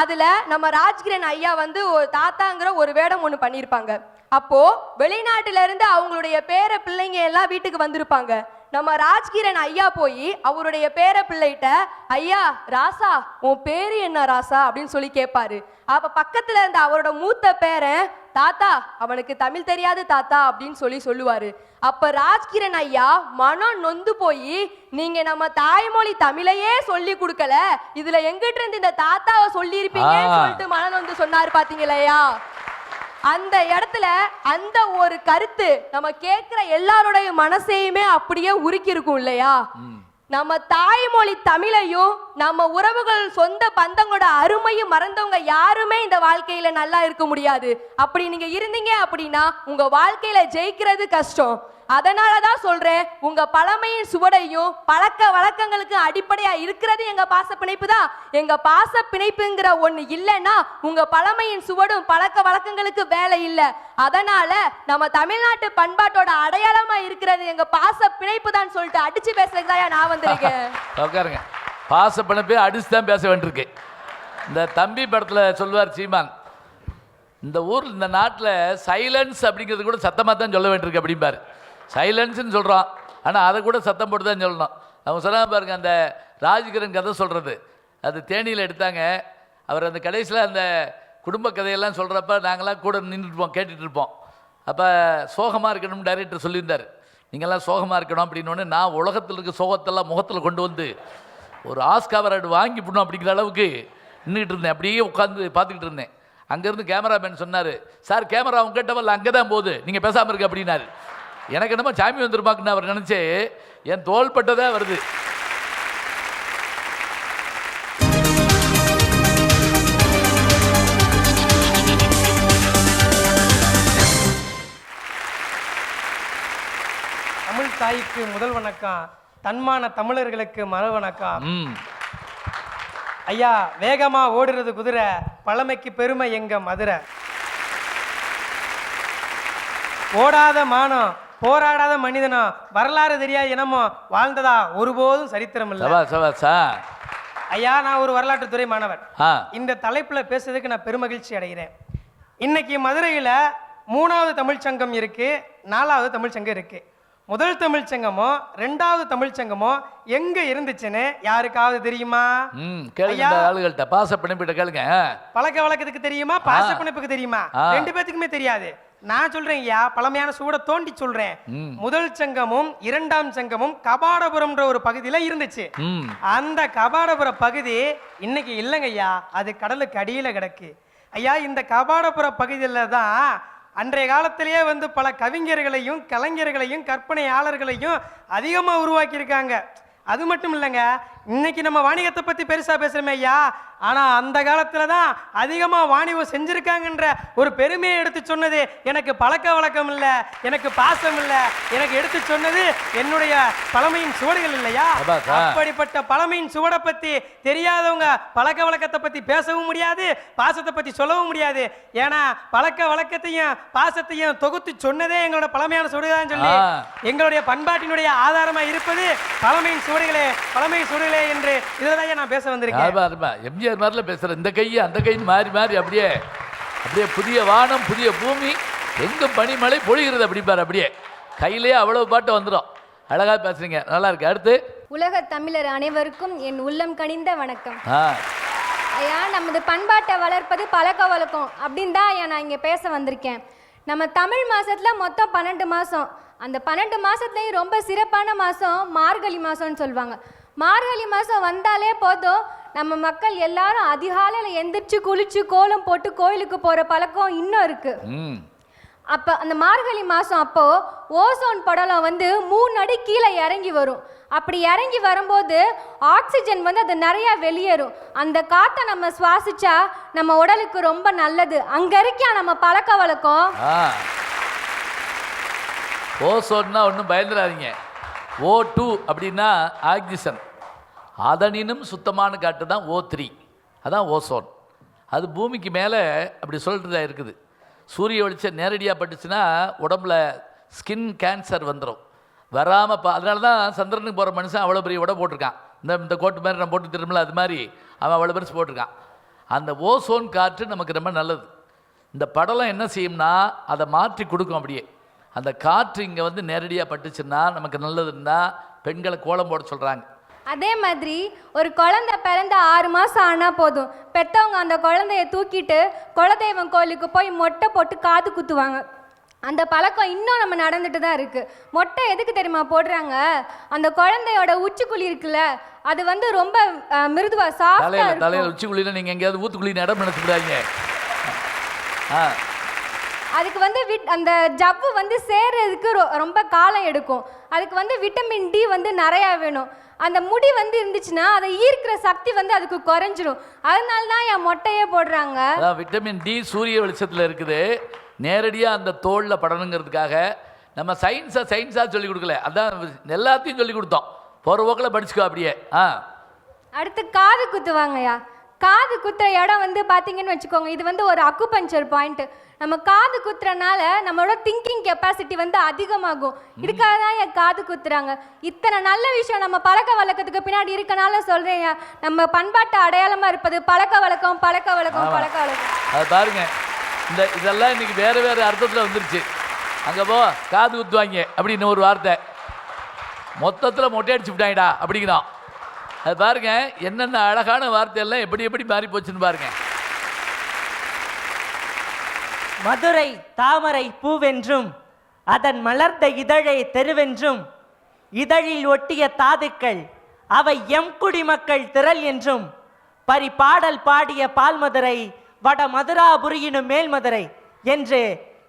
அதுல நம்ம ராஜ்கிரண் ஐயா வந்து ஒரு தாத்தாங்கிற ஒரு வேடம் ஒண்ணு பண்ணிருப்பாங்க. அப்போ வெளிநாட்டுல இருந்து அவங்களுடைய பேர பிள்ளைங்க எல்லாம் வீட்டுக்கு வந்திருப்பாங்க. நம்ம ராஜ்கிரண் ஐயா போய் அவருடைய பேர பிள்ளைகிட்ட, ஐயா ராசா உன் பேரு என்ன ராசா அப்படின்னு சொல்லி கேட்பாரு. அப்ப பக்கத்துல இருந்த அவரோட மூத்த பேரன், தாத்தா அவனுக்கு தமிழ் தெரியாது தாத்தா அப்படின்னு சொல்லுவாரு. அப்ப ராஜ்கிரண் ஐயா மனம் நொந்து போய், நீங்க நம்ம தாய்மொழி தமிழையே சொல்லி கொடுக்கல, இதுல எங்கிட்ட இருந்து இந்த தாத்தாவை சொல்லி இருப்பீங்கன்னு சொல்லிட்டு மனம் நொந்து சொன்னாரு. பாத்தீங்களையா? அந்த இடத்துல அந்த ஒரு கருத்து நம்ம கேட்கிற எல்லாரோடைய மனசையுமே அப்படியே உருக்கி இருக்கும் இல்லையா? நம்ம தாய்மொழி தமிழையும் நம்ம உறவுகள் சொந்த பந்தங்களோட அருமையும் மறந்தவங்க யாருமே இந்த வாழ்க்கையில நல்லா இருக்க முடியாது. அப்படி நீங்க இருந்தீங்க அப்படின்னா உங்க வாழ்க்கையில ஜெயிக்கிறது கஷ்டம். அதனாலதான் சொல்றேன், உங்க பழமையின் சுவடையும் பழக்க வழக்கங்களுக்கு அடிப்படையா இருக்கிறது எங்க பாச பிணைப்பு தான். எங்க பாச பிணைப்புங்கிற ஒண்ணு இல்லைன்னா உங்க பழமையின் சுவடும் பழக்க வழக்கங்களுக்கு வேலை இல்லை. அதனால நம்ம தமிழ்நாட்டு பண்பாட்டோட அடையாளமா இருக்கிறது எங்க பாச பிணைப்பு தான் சொல்லிட்டு அடிச்சு பேசுறதுக்கு தான் நான் வந்திருக்கேன். பாச பிணைப்பே அடிச்சு தான் பேச வேண்டியிருக்கு. இந்த தம்பி படத்துல சொல்லுவார் சீமான், இந்த ஊர் இந்த நாட்டில் சைலன்ஸ் அப்படிங்கிறது கூட சத்தமாக தான் சொல்ல வேண்டியிருக்கு அப்படிம்பாரு. சைலன்ஸ்ன்னு சொல்கிறோம், ஆனால் அதை கூட சத்தம் போட்டு தான் சொல்லணும். அவங்க சொன்னாங்க பாருங்க, அந்த ராஜ்கிரண் கதை சொல்கிறது அது தேனியில் எடுத்தாங்க. அவர் அந்த கடைசியில் அந்த குடும்ப கதையெல்லாம் சொல்கிறப்ப நாங்களாம் கூட நின்றுட்டுப்போம், கேட்டுட்டு இருப்போம். அப்போ சோகமாக இருக்கணும்னு டைரக்டர் சொல்லியிருந்தார். நீங்கள்லாம் சோகமாக இருக்கணும் அப்படின்னு. நான் உலகத்தில் இருக்க சோகத்தெல்லாம் முகத்தில் கொண்டு வந்து ஒரு ஆஸ்கார் அவார்டு வாங்கி போடணும் அப்படிங்கிற அளவுக்கு நின்றுட்டு இருந்தேன். அப்படியே உட்காந்து பார்த்துக்கிட்டு இருந்தேன். அங்கேருந்து கேமராமேன் சொன்னார், சார் கேமரா உங்ககிட்ட வரல, அங்கே தான் போகுது, நீங்கள் பேசாமல் இருக்க அப்படின்னாரு. எனக்கு என்னமோ சாமி வந்துருப்பாக்குன்னு அவர் நினச்சி என் தோள்பட்டதான் வருது. தமிழ் தாய்க்கு முதல் வணக்கம், தன்மான தமிழர்களுக்கு மறு வணக்கம். ஐயா, வேகமா ஓடுறது குதிரை, பழமைக்கு பெருமை எங்க மதுரை. ஓடாத மானம், போராடாத மனிதனோ, வரலாறு தெரியாத இனமோ வாழ்ந்ததா ஒருபோதும் சரித்திரம் இல்லை. ஐயா, நான் ஒரு வரலாற்று துறை மாணவர். இந்த தலைப்புல பேசுறதுக்கு நான் பெருமகிழ்ச்சி அடைகிறேன். இன்னைக்கு மதுரையில 3வது தமிழ்ச்சங்கம் இருக்கு, 4வது தமிழ்ச்சங்கம் இருக்கு. முதல் தமிழ் சங்கமோ ரெண்டாவது தமிழ் சங்கமோ எங்க இருந்துச்சுன்னு யாருக்காவது தெரியுமா? கேளுங்க ஆளுகள்கிட்ட, பாச பிணைப்பிட்ட கேளுங்க. பழக்க வழக்கத்துக்கு தெரியுமா, பாச பிணைப்புக்கு தெரியுமா? ரெண்டு பேத்துக்குமே தெரியாது. நான் சொல்றேன் ஐயா, பழமையான சூட தோண்டி சொல்றேன். முதல் சங்கமும் இரண்டாம் சங்கமும் கபாடபுரம்ன்ற ஒரு பகுதியில இருந்துச்சு. அந்த கபாடபுர பகுதி இன்னைக்கு இல்லைங்க ஐயா, அது கடலுக்கு அடியில கிடக்கு ஐயா. இந்த கபாடபுர பகுதியில தான் அன்றைய காலத்திலேயே வந்து பல கவிஞர்களையும் கலைஞர்களையும் கற்பனையாளர்களையும் அதிகமா உருவாக்கி இருக்காங்க. அது மட்டும் இல்லைங்க, இன்னைக்கு நம்ம வாணிகத்தை பத்தி பெருசா பேசுறோமே ஐயா, ஆனா அந்த காலத்துல தான் அதிகமா வாணிபம் செஞ்சிருக்காங்கன்ற ஒரு பெருமையை எடுத்து சொன்னது எனக்கு பழக்க வழக்கம் இல்ல, எனக்கு பாசம் இல்ல, எனக்கு எடுத்து சொன்னது என்னுடைய பழமையின் சுவடுகள் இல்லையா? அப்படிப்பட்ட பழமையின் சுவடை பத்தி தெரியாதவங்க பழக்க வழக்கத்தை பத்தி பேசவும் முடியாது, பாசத்தை பத்தி சொல்லவும் முடியாது. ஏன்னா பழக்க வழக்கத்தையும் பாசத்தையும் தொகுத்து சொன்னதே எங்களோட பழமையான சுவடுகள் சொல்லி எங்களுடைய பண்பாட்டினுடைய ஆதாரமா இருப்பது பழமையின் சுவடுகளே, பழமையின் சுவடுகளே என்று இதுதான் நான் பேச வந்திருக்கேன். எம்ஜிஆர் மாதிரில பேசுற இந்த கை அந்த கைன்னு மாறி மாறி அப்படியே அப்படியே புதிய வானம் புதிய பூமி எங்கும் பனிமழை பொழிகிறது அப்படி பாரு, அப்படியே கையிலேயே அவ்வளவு பாட்டு வந்துடும். அழகா பேசுறீங்க, நல்லா இருக்கு. அடுத்து, உலக தமிழர் அனைவருக்கும் என் உள்ளம் கனிந்த வணக்கம். ஐயா, நமது பண்பாட்டை வளர்ப்பது பழக்க வழக்கம் அப்படின்னு தான் ஐயா நான் இங்கே பேச வந்திருக்கேன். நம்ம தமிழ் மாசத்துல மொத்தம் 12 மாதம். அந்த 12 மாதத்துலேயும் ரொம்ப சிறப்பான மாதம் மார்கழி மாதம்னு சொல்லுவாங்க. மார்கழி மாதம் வந்தாலே போதும் நம்ம மக்கள் எல்லாரும் அதிகாலையில் எந்திரிச்சு குளிச்சு கோலம் போட்டு கோயிலுக்கு போகிற பழக்கம் இன்னும் இருக்கு. அப்போ அந்த மார்கழி மாதம் அப்போ ஓசோன் படலம் வந்து 3 அடி கீழே இறங்கி வரும். அப்படி இறங்கி வரும்போது ஆக்சிஜன் வந்து அது நிறையா வெளியேறும். அந்த காற்றை நம்ம சுவாசிச்சா நம்ம உடலுக்கு ரொம்ப நல்லது. அங்க இருக்கியா நம்ம பழக்க வழக்கம். ஓசோன்னா ஒன்றும் பயந்துடாதீங்க. O2 அப்படின்னா ஆக்சிஜன், அதனினும் சுத்தமான காற்று தான் O3, அதான் ஓசோன். அது பூமிக்கு மேலே அப்படி சொல்லிட்டு தான் இருக்குது. சூரிய வெளிச்சம் நேரடியாக பட்டுச்சுன்னா உடம்புல ஸ்கின் கேன்சர் வந்துடும், வராமல் அதனால தான் சந்திரனுக்கு போகிற மனுஷன் அவ்வளோ பெரிய உடம்பு போட்டிருக்கான். இந்த கோட்டு மாதிரி நம்ம போட்டு திரும்பல, அது மாதிரி அவன் அவ்வளோ பெருசு போட்டிருக்கான். அந்த ஓசோன் காற்று நமக்கு ரொம்ப நல்லது. இந்த படலம் என்ன செய்யும்னா அதை மாற்றி கொடுக்கும். அப்படியே அந்த காற்று இங்கே வந்து நேரடியாக பட்டுச்சுன்னா நமக்கு நல்லதுன்னா பெண்களை கோலம் போட சொல்கிறாங்க. அதே மாதிரி ஒரு குழந்தை பிறந்த 6 மாதம் ஆனால் போதும், பெற்றவங்க அந்த குழந்தைய தூக்கிட்டு குலதெய்வம் கோயிலுக்கு போய் மொட்டை போட்டு காது குத்துவாங்க. அந்த பழக்கம் இன்னும் நம்ம நடந்துட்டு தான் இருக்கு. மொட்டை எதுக்கு தெரியுமா போடுறாங்க? அந்த குழந்தையோட உச்சிக்குழி இருக்குல்ல, அது வந்து ரொம்ப மிருதுவா சாஃப்டா இருக்கும். தலையில உச்சிக்குழினா நீங்க எங்கேயாவது ஊத்துக்குழி இடம் நினைச்சுடாதீங்க. அதுக்கு வந்து அந்த ஜவ்வு வந்து சேர்றதுக்கு ரொம்ப காலம் எடுக்கும். அதுக்கு வந்து விட்டமின் டி வந்து நிறையா வேணும். அந்த முடி வந்து இருந்துச்சுன்னா அதை ஈர்க்கிற சக்தி வந்து அதுக்கு குறைஞ்சிரும். அதனால தான் என் மொட்டையே போடுறாங்க. விட்டமின் டி சூரிய வெளிச்சத்தில் இருக்குது, நேரடியாக அந்த தோளில் படணுங்கிறதுக்காக நம்ம சயின்ஸாக சொல்லி கொடுக்கல, அதான் எல்லாத்தையும் சொல்லி கொடுத்தோம். போகிற போக்கில் படிச்சுக்கோ அப்படியே. அடுத்து காது குத்துவாங்கய்யா. காது குத்துற இடம் வந்து பார்த்தீங்கன்னு வச்சுக்கோங்க, இது வந்து ஒரு அக்குபஞ்சர் பாயிண்ட். நம்ம காது குத்துறனால நம்மளோட திங்கிங் கெப்பாசிட்டி வந்து அதிகமாகும். இதுக்காக தான் என் காது குத்துறாங்க. இத்தனை நல்ல விஷயம் நம்ம பழக்க வழக்கத்துக்கு பின்னாடி இருக்கனால சொல்றேன், நம்ம பண்பாட்டு அடையாளமா இருப்பது பழக்க வழக்கம் பழக்க வழக்கம் பழக்க வழக்கம். அது பாருங்க, இதெல்லாம் இன்னைக்கு வேறு வேறு அர்த்தத்தில் வந்துருச்சு. அங்கே போ காது குத்துவாங்க அப்படின்னு ஒரு வார்த்தை, மொத்தத்தில் மொட்டை அடிச்சு விட்டாங்கடா அப்படிங்கிறோம். அது பாருங்க என்னென்ன அழகான வார்த்தையெல்லாம் எப்படி எப்படி மாறி போச்சுன்னு பாருங்க. மதுரை தாமரை பூவென்றும் அதன் மலர்ந்த இதழை தெருவென்றும் இதழில் ஒட்டிய தாதுக்கள் அவை எம் குடிமக்கள் திரள் என்றும் பரிபாடல் பாடிய பால்மதுரை வட மதுராபுரியினும் மேல்மதுரை என்று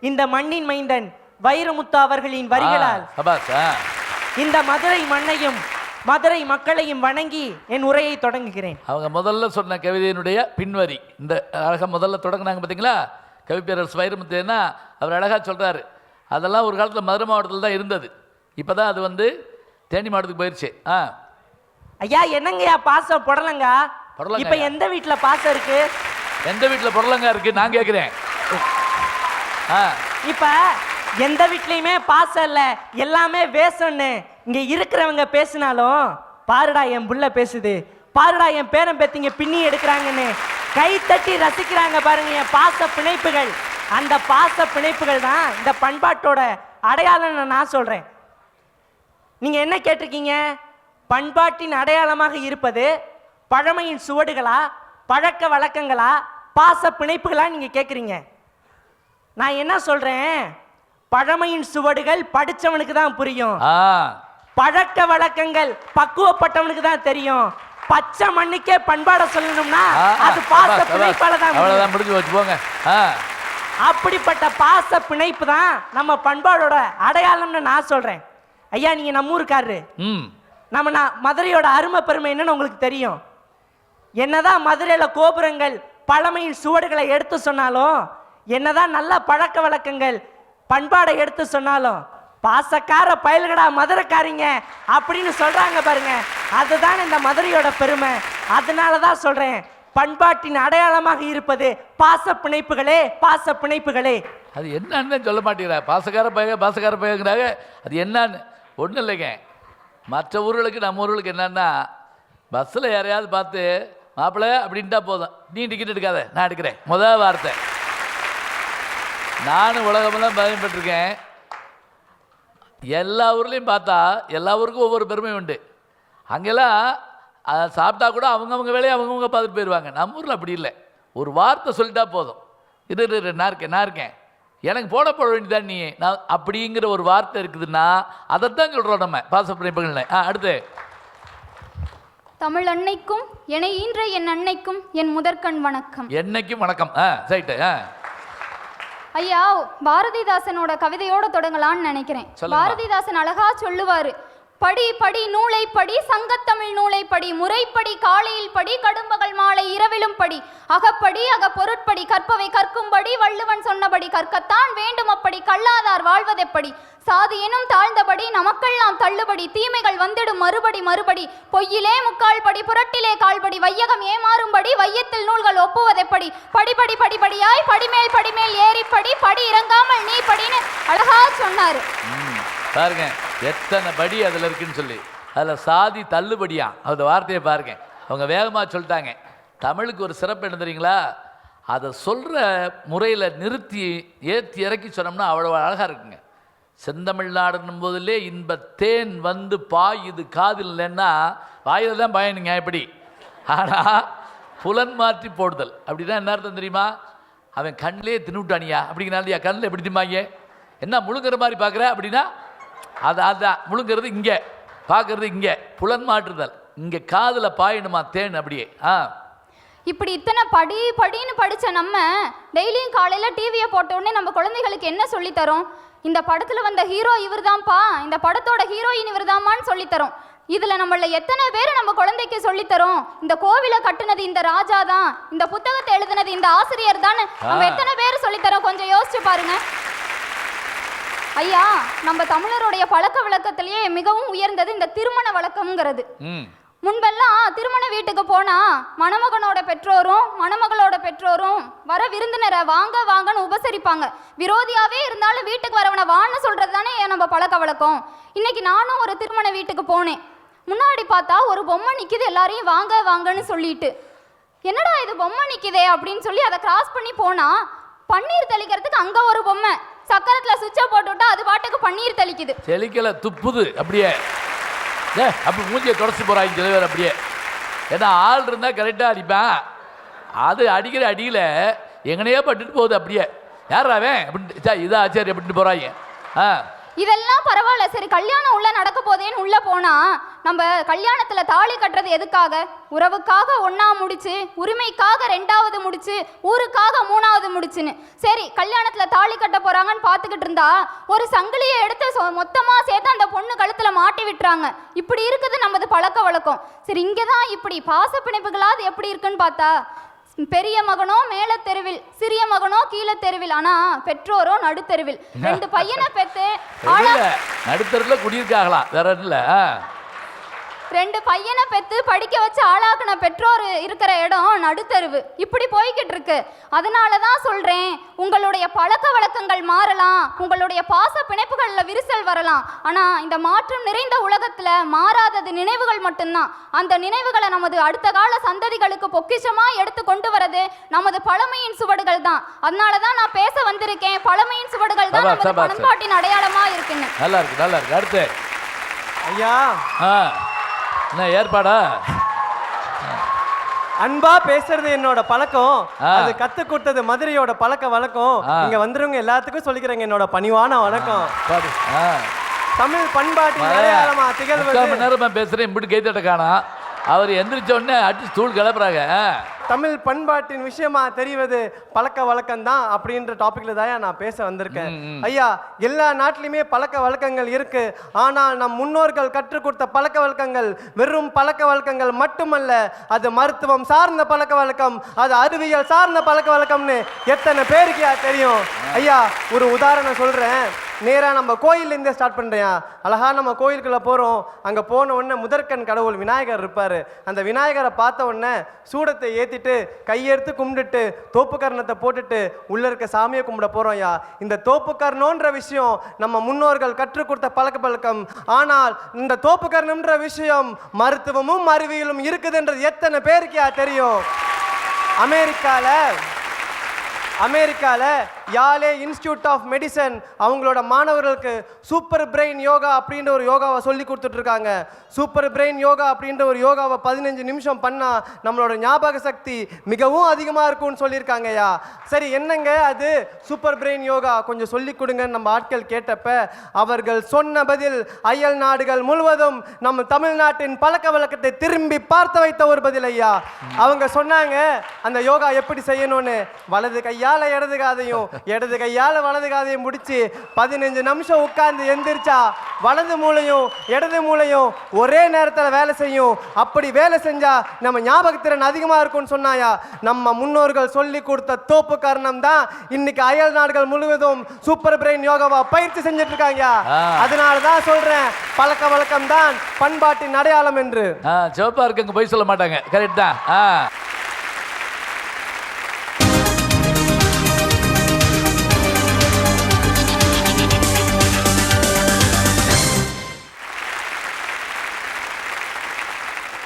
இந்த மண்ணின் மைந்தன் வைரமுத்து அவர்களின் வரிகளால் இந்த மதுரை மண்ணையும் மதுரை மக்களையும் வணங்கி என் உரையை தொடங்குகிறேன். அவங்க முதல்ல சொன்ன கவிதையினுடைய பின்வரி இந்த அழகா முதல்ல தொடங்கினாங்க பார்த்தீங்களா, கவிப்பேரரசு வைரமுத்துன்னா அவர் அழகாக சொல்கிறாரு. அதெல்லாம் ஒரு காலத்தில் மதுரை மாவட்டத்தில் தான் இருந்தது, இப்போ தான் அது வந்து தேனி மாவட்டத்துக்கு போயிடுச்சு. ஐயா என்னங்கய்யா பாசம் புடலங்க? இப்போ எந்த வீட்டில் பாசம் இருக்கு? எந்த வீட்டில் புடலங்க இருக்கு நான் கேட்குறேன். இப்போ எந்த வீட்லையுமே பாசம் இல்லை, எல்லாமே வேஷம்னு இங்கே இருக்கிறவங்க பேசினாலும் பாருடா என் புள்ள பேசுது, பாருடா என் பேரன் பேத்திங்க பின்னி எடுக்கிறாங்கன்னு கை தட்டி ரசிக்கிறாங்க பாருங்க என் பாச பிணைப்புகள். அந்த பாச பிணைப்புகள் தான் இந்த பண்பாட்டோட அடையாளம்னு நான் சொல்கிறேன். நீங்க என்ன கேட்டிருக்கீங்க? பண்பாட்டின் அடையாளமாக இருப்பது பழமையின் சுவடுகளா, பழக்க வழக்கங்களா, பாச பிணைப்புகளா நீங்க கேட்குறீங்க. நான் என்ன சொல்றேன், பழமையின் சுவடுகள் படிச்சவனுக்கு தான் புரியும், பழக்க வழக்கங்கள் பக்குவப்பட்டவனுக்கு தான் தெரியும். பச்சை மண்ணுக்கே பண்பாட சொல்லணும்னா அது பாச பிணைப்பால தான் முடிஞ்சு வச்சு போங்க. அப்படிப்பட்ட பாச பிணைப்பு தான் நம்ம பண்பாடோட அடையாளம்னு நான் சொல்றேன். ஐயா, நீங்க நம்ம ஊருக்காரரு, நம்ம மதுரையோட அருமை பெருமை என்னன்னு உங்களுக்கு தெரியும். என்னதான் மதுரையில கோபுரங்கள் பழமையின் சுவடுகளை எடுத்து சொன்னாலும், என்னதான் நல்ல பழக்க வழக்கங்கள் பண்பாடை எடுத்து சொன்னாலும், பாசக்கார பயல்கடா மதுரைக்காரிங்க அப்படின்னு சொல்றாங்க பாருங்க, அதுதான் இந்த மதுரையோட பெருமை. அதனாலதான் சொல்றேன், பண்பாட்டின் அடையாளமாக இருப்பது பாச பிணைப்புகளே, பாச பிணைப்புகளே. அது என்னன்னு சொல்ல மாட்டேங்கிறா. பாசக்கார பையங்கிறாங்க. அது என்னன்னு ஒன்றும் இல்லைங்க. மற்ற ஊர்களுக்கு நம்ம ஊர்களுக்கு என்னன்னா, பஸ்ஸில் யாரையாவது பார்த்து மாப்பிள்ளை அப்படின்ட்டா போதும், நீ டிக்கெட் எடுக்காத நான் எடுக்கிறேன், முதல் வார்த்தை. நானும் உலகமெல்லாம் பயன்பட்டிருக்கேன். எல்லா ஊர்லேயும் பார்த்தா எல்லா ஊருக்கும் ஒவ்வொரு பெருமை உண்டு. அங்கெல்லாம் அதை சாப்பிட்டா கூட அவங்கவுங்க வேலையை அவங்கவுங்க பார்த்துட்டு போயிடுவாங்க. நம்ம ஊரில் அப்படி இல்லை. ஒரு வார்த்தை சொல்லிட்டா போதும், இது நான் இருக்கேன் எனக்கு போட வேண்டியதான் நீ நான் அப்படிங்கிற ஒரு வார்த்தை இருக்குதுன்னா அதைத்தான் சொல்கிறோம் நம்ம பாச பிணைப்புகள். அடுத்து, தமிழ் அன்னைக்கும் என்னை ஈன்ற என் அன்னைக்கும் என் முதற்கண் வணக்கம். என்னைக்கும் வணக்கம். ரைட்டு. ஐயா, பாரதிதாசனோட கவிதையோட தொடங்கலான்னு நினைக்கிறேன். பாரதிதாசன் அழகா சொல்லுவாரு, படி படி நூலை படி, சங்கத்தமிழ் நூலை படி, முறைப்படி காலையில் படி, கடும்பகல் மாலை இரவிலும் படி, அகப்படி அக பொருட்படி, கற்பவை கற்கும்படி, வள்ளுவன் சொன்னபடி கற்கத்தான் வேண்டும் அப்படி, கல்லாதார் வாழ்வதெப்படி, சாதி எனும் தாழ்ந்தபடி நமக்கெல்லாம் தள்ளுபடி, தீமைகள் வந்திடும் மறுபடி மறுபடி, பொய்யிலே முக்கால் படி புரட்டிலே கால்படி, வையகம் ஏமாறும்படி வையத்தில் நூல்கள் ஒப்புவதெப்படி, படிப்படி படிப்படியாய் படிமேல் படிமேல் ஏறிப்படி, படி இறங்காமல் நீ படின்னு அழகா சொன்னாரு. பாருங்க எத்தனை படி அதில் இருக்குன்னு சொல்லி. அதில் சாதி தள்ளுபடியா அந்த வார்த்தையை பாருங்க. அவங்க வேகமாக சொல்லிட்டாங்க. தமிழுக்கு ஒரு சிறப்பு என்ன தெரியுங்களா? அதை சொல்கிற முறையில் நிறுத்தி ஏற்றி இறக்கி சொன்னோம்னா அவ்வளோ அழகாக இருக்குங்க. செந்தமிழ்நாடுன்னும் போதிலே இன்ப தேன் வந்து பாயுது காதில் இல்லைன்னா வாயில் தான் பயனுங்க எப்படி. ஆனால் புலன் மாற்றி போடுதல் அப்படின்னா என்ன அர்த்தம் தெரியுமா? அவன் கண்ணிலே தின்னுட்டானியா அப்படிங்கிறாண்டியா, கண்ணில் எப்படி திம்பாங்க, என்ன முழுங்குற மாதிரி பார்க்குற அப்படின்னா அதான் முழுங்கிறது இங்கே, பார்க்கறது இங்கே, புலன் மாற்றுதல் இங்கே காதில் பாயணுமா தேன் அப்படியே. இப்படி இத்தனை படின்னு படித்த நம்ம டெய்லியும் காலையில் டிவியை போட்ட உடனே நம்ம குழந்தைகளுக்கு என்ன சொல்லித்தரோம்? இந்த படத்தில் வந்த ஹீரோ இவர் தான்ப்பா, இந்த படத்தோட ஹீரோயின் இவர் தான்மான்னு சொல்லித்தரோம். இதில் நம்மள எத்தனை பேர் நம்ம குழந்தைக்கு சொல்லித்தரோம்? இந்த கோவிலை கட்டுனது இந்த ராஜா தான், இந்த புத்தகத்தை எழுதுனது இந்த ஆசிரியர் தான், நம்ம எத்தனை பேர் சொல்லித்தரோம்? கொஞ்சம் யோசிச்சு பாருங்க. ஐயா, நம்ம தமிழருடைய பழக்க வழக்கத்திலேயே மிகவும் உயர்ந்தது இந்த திருமண வழக்கம்ங்கிறது. முன்பெல்லாம் திருமண வீட்டுக்கு போனா மணமகனோட பெற்றோரும் மணமகளோட பெற்றோரும் வர விருந்தினரை வாங்க வாங்கன்னு உபசரிப்பாங்க. விரோதியாவே இருந்தாலும் வீட்டுக்கு வரவனை வான்னு சொல்றது தானே நம்ம பழக்க வழக்கம். இன்னைக்கு நானும் ஒரு திருமண வீட்டுக்கு போனேன். முன்னாடி பார்த்தா ஒரு பொம்மை நிக்குது, எல்லாரையும் வாங்க வாங்கன்னு சொல்லிட்டு. என்னடா இது பொம்மை நிக்குதே அப்படின்னு சொல்லி அதை கிராஸ் பண்ணி போனா பன்னீர் தெளிக்கிறதுக்கு அங்க ஒரு பொம்மை, சக்கரத்துல சுவிட்சை போட்டு விட்டா அது பாட்டுக்கு பன்னீர் தெளிக்குது. தெளிக்கல, துப்புது அப்படியே. அப்படி மூஞ்சியை தொடச்சி போறாங்க சில பேர் அப்படியே. ஏன்னா ஆள் இருந்தா கரெக்டா அடிப்பேன், அது அடிக்கிற அடியில எங்கனையே பட்டுட்டு போகுது அப்படியே. யாராவே அப்படின்னு இதா ஆச்சாரி அப்படின்ட்டு போறாங்க. இதெல்லாம் பரவாயில்ல, சரி கல்யாணம் உள்ள நடக்க போதேன்னு உள்ள போனா நம்ம கல்யாணத்துல தாலி கட்டுறது எதுக்காக? உறவுக்காக ஒன்னா முடிச்சு, உரிமைக்காக ரெண்டாவது முடிச்சு, ஊருக்காக மூணாவது முடிச்சுன்னு. சரி கல்யாணத்துல தாலி கட்ட போறாங்கன்னு பார்த்துக்கிட்டு இருந்தா ஒரு சங்கிலியை எடுத்து மொத்தமா சேர்த்து அந்த பொண்ணு கழுத்துல மாட்டி விட்டுறாங்க. இப்படி இருக்குது நமது பழக்க வழக்கம். சரி இங்கதான் இப்படி பாச பிணைப்புகளாவது எப்படி இருக்குன்னு பார்த்தா, பெரிய மகனோ மேல தெருவில், சிறிய மகனோ கீழே தெருவில், ஆனா பெற்றோரோ நடுத்தெருவில். ரெண்டு பையனை பெத்து நடுத்தருவில் குடியிருக்காங்களா வேற இல்ல. ரெண்டு பையனை பெத்து படிக்க வச்சு ஆளாக்குன பெற்றோர் இருக்கிற இடம் நடுத்தருவு. இப்படி போய்கிட்டு இருக்கு. அதனாலதான் சொல்றேன், உங்களுடைய பழக்க வழக்கங்கள் மாறலாம், உங்களுடைய பாச பிணைப்புகள்ல விரிசல் வரலாம், ஆனா இந்த மாற்றம் நிறைந்த உலகத்துல மாறாதது நினைவுகள் மட்டும்தான். அந்த நினைவுகளை நமது அடுத்த கால சந்ததிகளுக்கு பொக்கிஷமா எடுத்து கொண்டு வரது நமது பழமையின் சுவடுகள் தான். அதனாலதான் நான் பேச வந்திருக்கேன், பழமையின் சுவடுகள் தான் நமது பண்பாட்டின் அடையாளமா இருக்குன்னு. நல்லா இருக்கு, நல்லா இருக்கு. அடுத்து ஐயா என்ன ஏற்பாடா? அன்பா பேசுறது என்னோட பழக்கம். அது கத்து கொடுத்தது மதுரையோட பழக்க வழக்கம். இங்க வந்துருவங்க எல்லாத்துக்கும் சொல்லிக்கிறேங்க என்னோட பணிவான வணக்கம். தமிழ் பண்பாட்டின் அடையாளமா திகழ்வது. நேரமா பேசுறேன், இப்படி கைத்தட்ட காணா. அவர் எந்திரிச்ச உடனே அடி ஸ்டூல் கிளப்புறாங்க. தமிழ் பண்பாட்டின் விஷயமா தெரிவது பழக்க வழக்கம் தான் அப்படின்ற டாபிக்ல தான் நான் பேச வந்திருக்கேன். ஐயா, எல்லா நாட்டிலுமே பழக்க வழக்கங்கள் இருக்கு. ஆனால் நம் முன்னோர்கள் கற்றுக் கொடுத்த பழக்க வழக்கங்கள் வெறும் பழக்க வழக்கங்கள் மட்டுமல்ல, அது மருத்துவம் சார்ந்த பழக்க வழக்கம், அது அறிவியல் சார்ந்த பழக்க வழக்கம்னு எத்தனை பேருக்கு தெரியும்? ஐயா, ஒரு உதாரணம் சொல்றேன். நேராக நம்ம கோயிலேருந்தே ஸ்டார்ட் பண்ணுறேன். அழகா நம்ம கோயிலுக்குள்ளே போகிறோம். அங்கே போன உடனே முதற்கண் கடவுள் விநாயகர் இருப்பார். அந்த விநாயகரை பார்த்த உடனே சூடத்தை ஏற்றிட்டு கையெடுத்து கும்பிட்டுட்டு தோப்புக்கரணத்தை போட்டுட்டு உள்ளே இருக்க சாமியை கும்பிட போகிறோம். ஐயா, இந்த தோப்புக்கரணன்ற விஷயம் நம்ம முன்னோர்கள் கற்றுக் கொடுத்த பழக்க வழக்கம். ஆனால் இந்த தோப்புக்கரணம்ன்ற விஷயம் மருத்துவமும் அறிவியலும் இருக்குதுன்றது எத்தனை பேருக்கு தெரியும்? அமெரிக்கால யாலே இன்ஸ்டிடியூட் ஆஃப் மெடிசன் அவங்களோட மாணவர்களுக்கு சூப்பர் பிரெயின் யோகா அப்படின்ற ஒரு யோகாவை சொல்லி கொடுத்துட்டு இருக்காங்க. சூப்பர் பிரெயின் யோகா அப்படின்ற ஒரு யோகாவை 15 நிமிஷம் பண்ணா நம்மளோட ஞாபக சக்தி மிகவும் அதிகமாக இருக்கும்னு சொல்லியிருக்காங்கய்யா. சரி, என்னங்க அது சூப்பர் பிரெயின் யோகா, கொஞ்சம் சொல்லி கொடுங்கன்னு நம்ம ஆட்கள் கேட்டப்ப அவர்கள் சொன்ன பதில் அயல் நாடுகள் முழுவதும் நம்ம தமிழ்நாட்டின் பழக்க வழக்கத்தை திரும்பி பார்த்து வைத்த ஒரு பதில் ஐயா. அவங்க சொன்னாங்க அந்த யோகா எப்படி செய்யணும்னு. வலது கையால இடது காதையும் இடது கையால வலது காதையும் முடிச்சு 15 நிமிஷம் உட்கார்ந்து எந்திரிச்சா வலது மூளையும் இடது மூளையும் ஒரே நேரத்தில் வேலை செய்யும். அப்படி வேலை செஞ்சா நம்ம ஞாபகத்திறன் அதிகமா இருக்கும்னு சொன்னாயா. நம்ம முன்னோர்கள் சொல்லி கொடுத்த தோப்பு காரணம் தான் இன்னைக்கு அயல் நாடுகள் முழுவதும் சூப்பர் பிரெயின் யோகாவா பயிற்சி செஞ்சுட்டு இருக்காங்க. அதனாலதான் சொல்றேன் பழக்க வழக்கம் தான் பண்பாட்டின் அடையாளம் என்று. சிவப்பா இருக்குங்க, போய் சொல்ல மாட்டாங்க. கரெக்ட் தான்.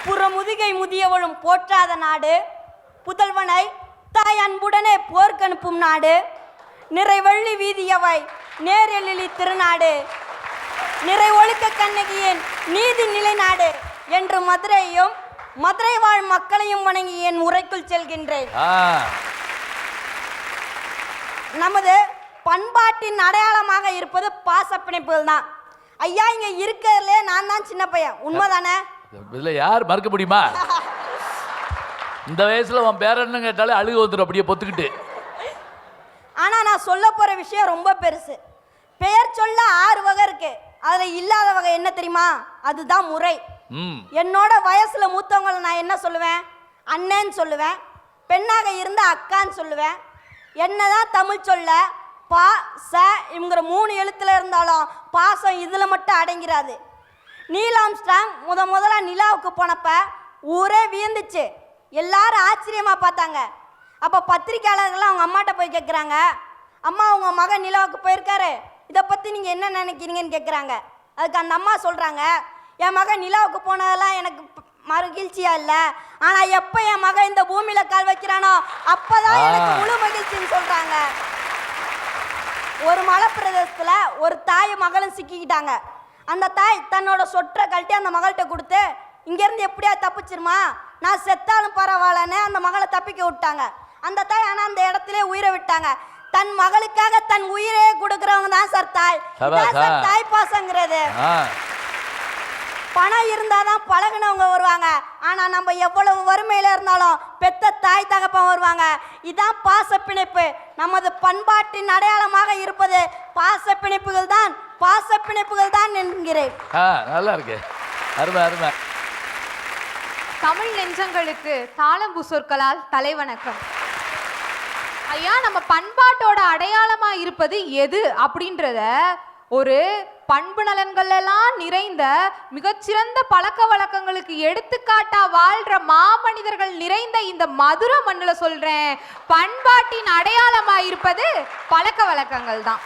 புறமுதுகை முதியவளும் போற்றாத நாடு, புதல்வனை தாய் அன்புடனே போர்க்கனுப்பும் நாடு, நிறைவள்ளி வீதியவை நேரெழிலி திருநாடு, நிறை ஒழுக்க கண்ணகியின் நீதி நிலை நாடு என்று மதுரையும் மதுரை வாழ் மக்களையும் வணங்கி என் உரைக்குள் செல்கின்றேன். நமது பண்பாட்டின் அடையாளமாக இருப்பது பாசப்பிணைப்புகள் தான். ஐயா, இங்க இருக்கிறதுலே நான் தான் சின்ன பையன், உண்மைதானே? இதுல யார் மறக்க முடியுமா? இந்த வயசுல உன் பேரன்னு கேட்டாலே அழுகு வந்துடும் அப்படியே பொத்துக்கிட்டு. ஆனா நான் சொல்ல போற விஷயம் ரொம்ப பெருசு. பெயர் சொல்ல 6 வகை இருக்கு. அதுல இல்லாத வகை என்ன தெரியுமா? அதுதான் முறை. என்னோட வயசுல மூத்தவங்களை நான் என்ன சொல்லுவேன்? அண்ணன்னு சொல்லுவேன். பெண்ணாக இருந்த அக்கான்னு சொல்லுவேன். என்னதான் தமிழ் சொல்ல பா ச இவங்கிற 3 எழுத்துல இருந்தாலும் பாசம் இதுல மட்டும் அடங்கிறாது. நீல் ஆம்ஸ்ட்ராங் முதல்ல நிலாவுக்கு போனப்ப ஊரே வியந்துச்சு, எல்லாரும் ஆச்சரியமா பார்த்தாங்க. அப்போ பத்திரிக்கையாளர்கள் அவங்க அம்மாட்ட போய் கேட்குறாங்க, அம்மா உங்க மகன் நிலாவுக்கு போயிருக்காரு, இதை பற்றி நீங்கள் என்ன நினைக்கிறீங்கன்னு கேட்குறாங்க. அதுக்கு அந்த அம்மா சொல்கிறாங்க, என் மகன் நிலாவுக்கு போனதெல்லாம் எனக்கு மகிழ்ச்சியா இல்லை, ஆனால் எப்போ என் மகன் இந்த பூமியில் கால் வைக்கிறானோ அப்போதான் எனக்கு முழு மகிழ்ச்சின்னு சொல்கிறாங்க. ஒரு மலை பிரதேசத்தில் ஒரு தாய் மகளும் சிக்கிக்கிட்டாங்க. அந்த தாய் தன்னோட சொற்றை கழட்டி அந்த மகள்கிட்ட கொடுத்து, இங்கேருந்து எப்படியா தப்பிச்சிருமா, நான் செத்தாலும் பரவாயில்லன்னு அந்த மகளை தப்பிக்க விட்டாங்க. அந்த தாய் ஆனால் அந்த இடத்துல உயிரை விட்டாங்க. தன் மகளுக்காக தன் உயிரே கொடுக்குறவங்க தான் சார் தாய். சார் தாய் பாசங்கிறது. பணம் இருந்தாதான் பழகினவங்க வருவாங்க, ஆனா நம்ம எவ்வளவு வறுமையில இருந்தாலும் பெத்த தாய் தகப்பன் வருவாங்க. இதான் பாச பிணைப்பு. நமது பண்பாட்டின் அடையாளமாக இருப்பது பாச பிணைப்புகள் தான். பாச பிணைப்புகள் தான் என்கிறேன். நல்லா இருக்கு, அருமை அருமை. தமிழ் நெஞ்சங்களுக்கு தாளம்பூ சொற்களால் தலைவணக்கம். ஐயா, நம்ம பண்பாட்டோட அடையாளமா இருப்பது எது அப்படின்றத ஒரு பண்பு நலன்கள் எல்லாம் நிறைந்த மிகச்சிறந்த பழக்க வழக்கங்களுக்கு எடுத்துக்காட்டா வாழ்ற மாமனிதர்கள் நிறைந்த இந்த மதுரை மண்ணுல சொல்றேன், பண்பாட்டின் அடையாளமா இருப்பது பழக்க வழக்கங்கள் தான்.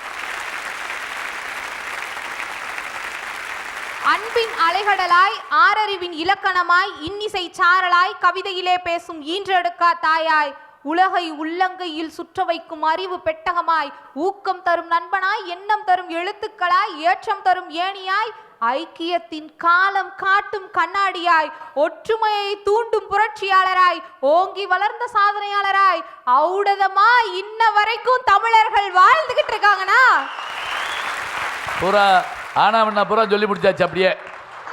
அன்பின் அலைகடலாய், ஆறறிவின் இலக்கணமாய், இன்னிசை சாரலாய், கவிதையிலே பேசும் ஈன்றெடுக்கா தாயாய், உலகை உள்ளங்கையில் சுற்ற வைக்கும் அறிவு பெட்டகமாய், ஊக்கம் தரும் நண்பனாய், எண்ணம் தரும் எழுத்துக்களாய், ஏற்றம் தரும் ஏணியாய், ஐக்கியத்தின் காலம் காட்டும் கண்ணாடியாய், ஒற்றுமையை தூண்டும் புரட்சியாளராய், ஓங்கி வளர்ந்த சாதனையாளராய், ஔடதமா இன்ன வரைக்கும் தமிழர்கள் வாழ்ந்துகிட்டு இருக்காங்கன்னா பூரா ஆனாமண்ணா பூரா சொல்லி முடிச்சாச்சு. அப்படியே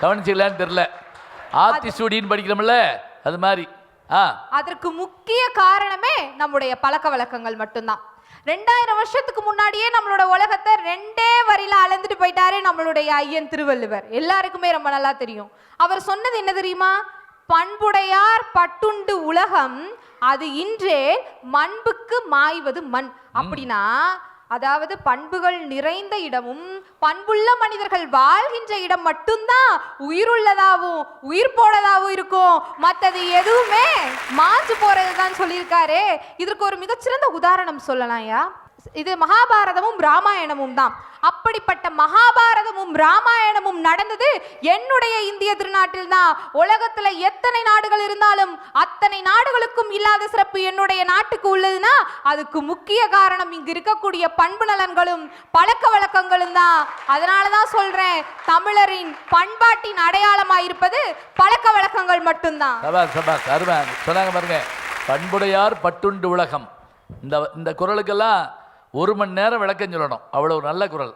கவனிச்சிக்கலான்னு தெரியல. ஆத்திசூடின்னு படிக்கிறோம்ல அது மாதிரி. அதற்கு முக்கிய காரணமே நம்முடைய பழக்க வழக்கங்கள் மட்டும்தான். 2000 வருஷத்துக்கு முன்னாடியே நம்மளோட உலகத்தை 2 வரியில அளந்துட்டு போயிட்டாரு நம்மளுடைய ஐயன் திருவள்ளுவர். எல்லாருக்குமே ரொம்ப நல்லா தெரியும். அவர் சொன்னது என்ன தெரியுமா? பண்புடையார் பட்டுண்டு உலகம், அது இன்றே மண்புக்கு மாய்வது மண். அப்படின்னா அதாவது பண்புகள் நிறைந்த இடமும் பண்புள்ள மனிதர்கள் வாழ்கின்ற இடம் மட்டும்தான் உயிருள்ளதாவும் உயிர் போனதாவும் இருக்கும். மற்றது எதுவுமே மாற்று போறதுதான் சொல்லியிருக்காரு. இதற்கு ஒரு மிகச்சிறந்த உதாரணம் சொல்லலாம்யா. இது மகாபாரதமும் ராமாயணமும் தான். அப்படிப்பட்ட மகாபாரதமும் ராமாயணமும் நடந்தது என்னுடைய இந்திய திருநாட்டில் தான். உலகத்துல எத்தனை நாடுகள் இருந்தாலும் அத்தனை நாடுகளுக்கும் இல்லாத சிறப்பு என்னுடைய நாட்டுக்கு உள்ளதுன்னா அதுக்கு முக்கிய காரணம் இங்கு இருக்கக்கூடிய பண்பு நலன்களும் பழக்க வழக்கங்களும் தான். அதனாலதான் சொல்றேன், தமிழரின் பண்பாட்டின் அடையாளமாயிருப்பது பழக்க வழக்கங்கள் மட்டும்தான். சொன்னாங்க பாருங்க, பண்புடையார் பட்டுண்டு உலகம். இந்த குரலுக்கெல்லாம் 1 மணி நேரம் விளக்கம் சொல்லணும். அவ்வளவு நல்ல குரல்.